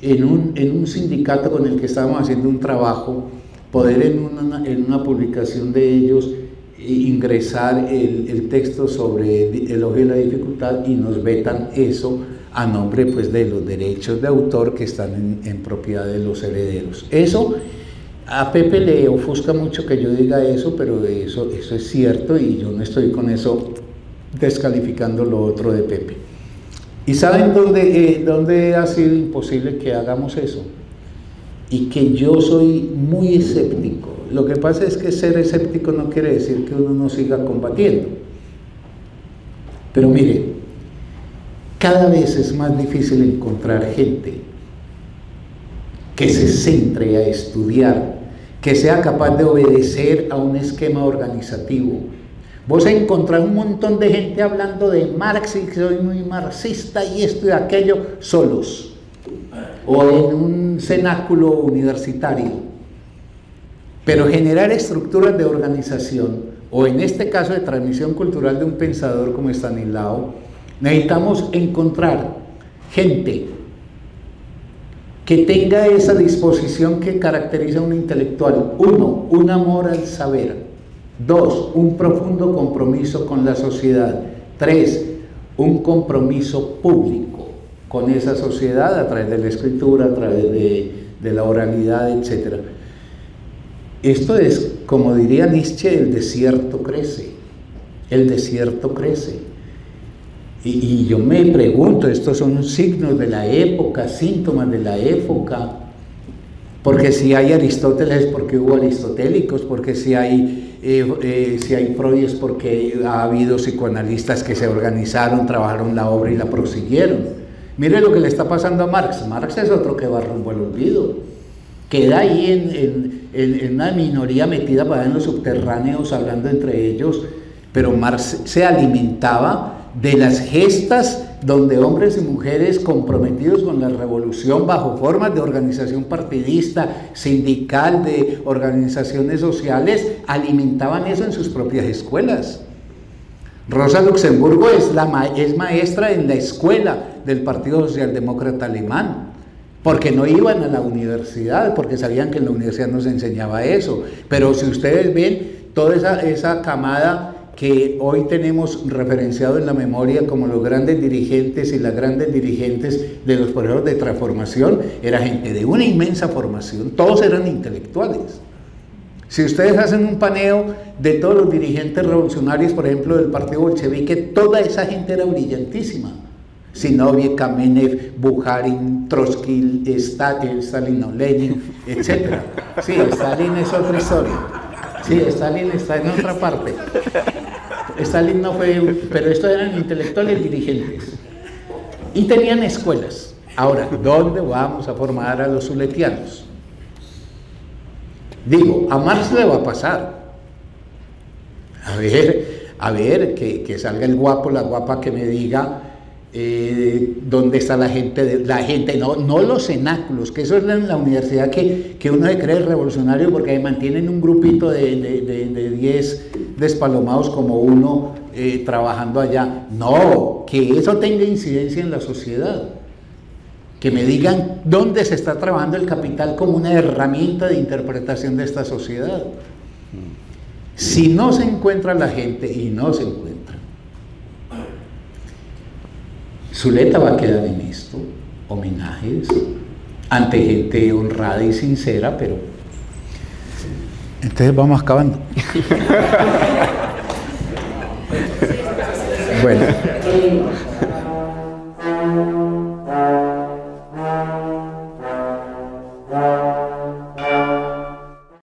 en un sindicato con el que estábamos haciendo un trabajo, poder en una publicación de ellos ingresar el texto sobre el elogio de la dificultad, y nos vetan eso a nombre pues de los derechos de autor que están en propiedad de los herederos. Eso a Pepe le ofusca mucho que yo diga eso, pero eso es cierto, y yo no estoy con eso descalificando lo otro de Pepe. ¿Y saben dónde ha sido imposible que hagamos eso? Y que yo soy muy escéptico. Lo que pasa es que ser escéptico no quiere decir que uno no siga combatiendo. Pero mire, cada vez es más difícil encontrar gente que se centre a estudiar, que sea capaz de obedecer a un esquema organizativo. Vos encontrás un montón de gente hablando de Marx y que soy muy marxista y esto y aquello, solos, o en un cenáculo universitario. Pero generar estructuras de organización, o en este caso de transmisión cultural de un pensador como Estanislao, necesitamos encontrar gente que tenga esa disposición que caracteriza a un intelectual. 1, un amor al saber. 2, un profundo compromiso con la sociedad. 3, un compromiso público con esa sociedad a través de la escritura, a través de la oralidad, etc. Esto es, como diría Nietzsche, el desierto crece. El desierto crece. Y yo me pregunto, estos son signos de la época, síntomas de la época, porque si hay Aristóteles es porque hubo aristotélicos, porque si hay Freud es porque ha habido psicoanalistas que se organizaron, trabajaron la obra y la prosiguieron. Mire lo que le está pasando a Marx. Marx es otro que va rumbo al olvido, queda ahí en una minoría metida para en los subterráneos hablando entre ellos, pero Marx se alimentaba de las gestas donde hombres y mujeres comprometidos con la revolución bajo formas de organización partidista, sindical, de organizaciones sociales, alimentaban eso en sus propias escuelas. Rosa Luxemburgo es maestra en la escuela del Partido Socialdemócrata Alemán, porque no iban a la universidad, porque sabían que en la universidad no se enseñaba eso. Pero si ustedes ven, toda esa camada que hoy tenemos referenciado en la memoria como los grandes dirigentes y las grandes dirigentes de los procesos de transformación, era gente de una inmensa formación, todos eran intelectuales. Si ustedes hacen un paneo de todos los dirigentes revolucionarios, por ejemplo, del partido bolchevique, toda esa gente era brillantísima. Zinoviev, Kamenev, Bukharin, Trotsky, Stalin o Lenin, etc. Sí, Stalin es otra historia. Sí, Stalin está en otra parte. Stalin no fue, pero estos eran intelectuales dirigentes. Y tenían escuelas. Ahora, ¿dónde vamos a formar a los zuletianos? Digo, a Marx le va a pasar. A ver, que salga el guapo, la guapa que me diga dónde está la gente, no los cenáculos, que eso es en la universidad que uno se cree revolucionario porque mantienen un grupito de 10 despalomados como uno trabajando allá. No, que eso tenga incidencia en la sociedad, que me digan dónde se está trabajando el capital como una herramienta de interpretación de esta sociedad. Si no se encuentra la gente, y no se encuentra, Zuleta va a quedar en esto, homenajes ante gente honrada y sincera, pero entonces vamos acabando. Bueno.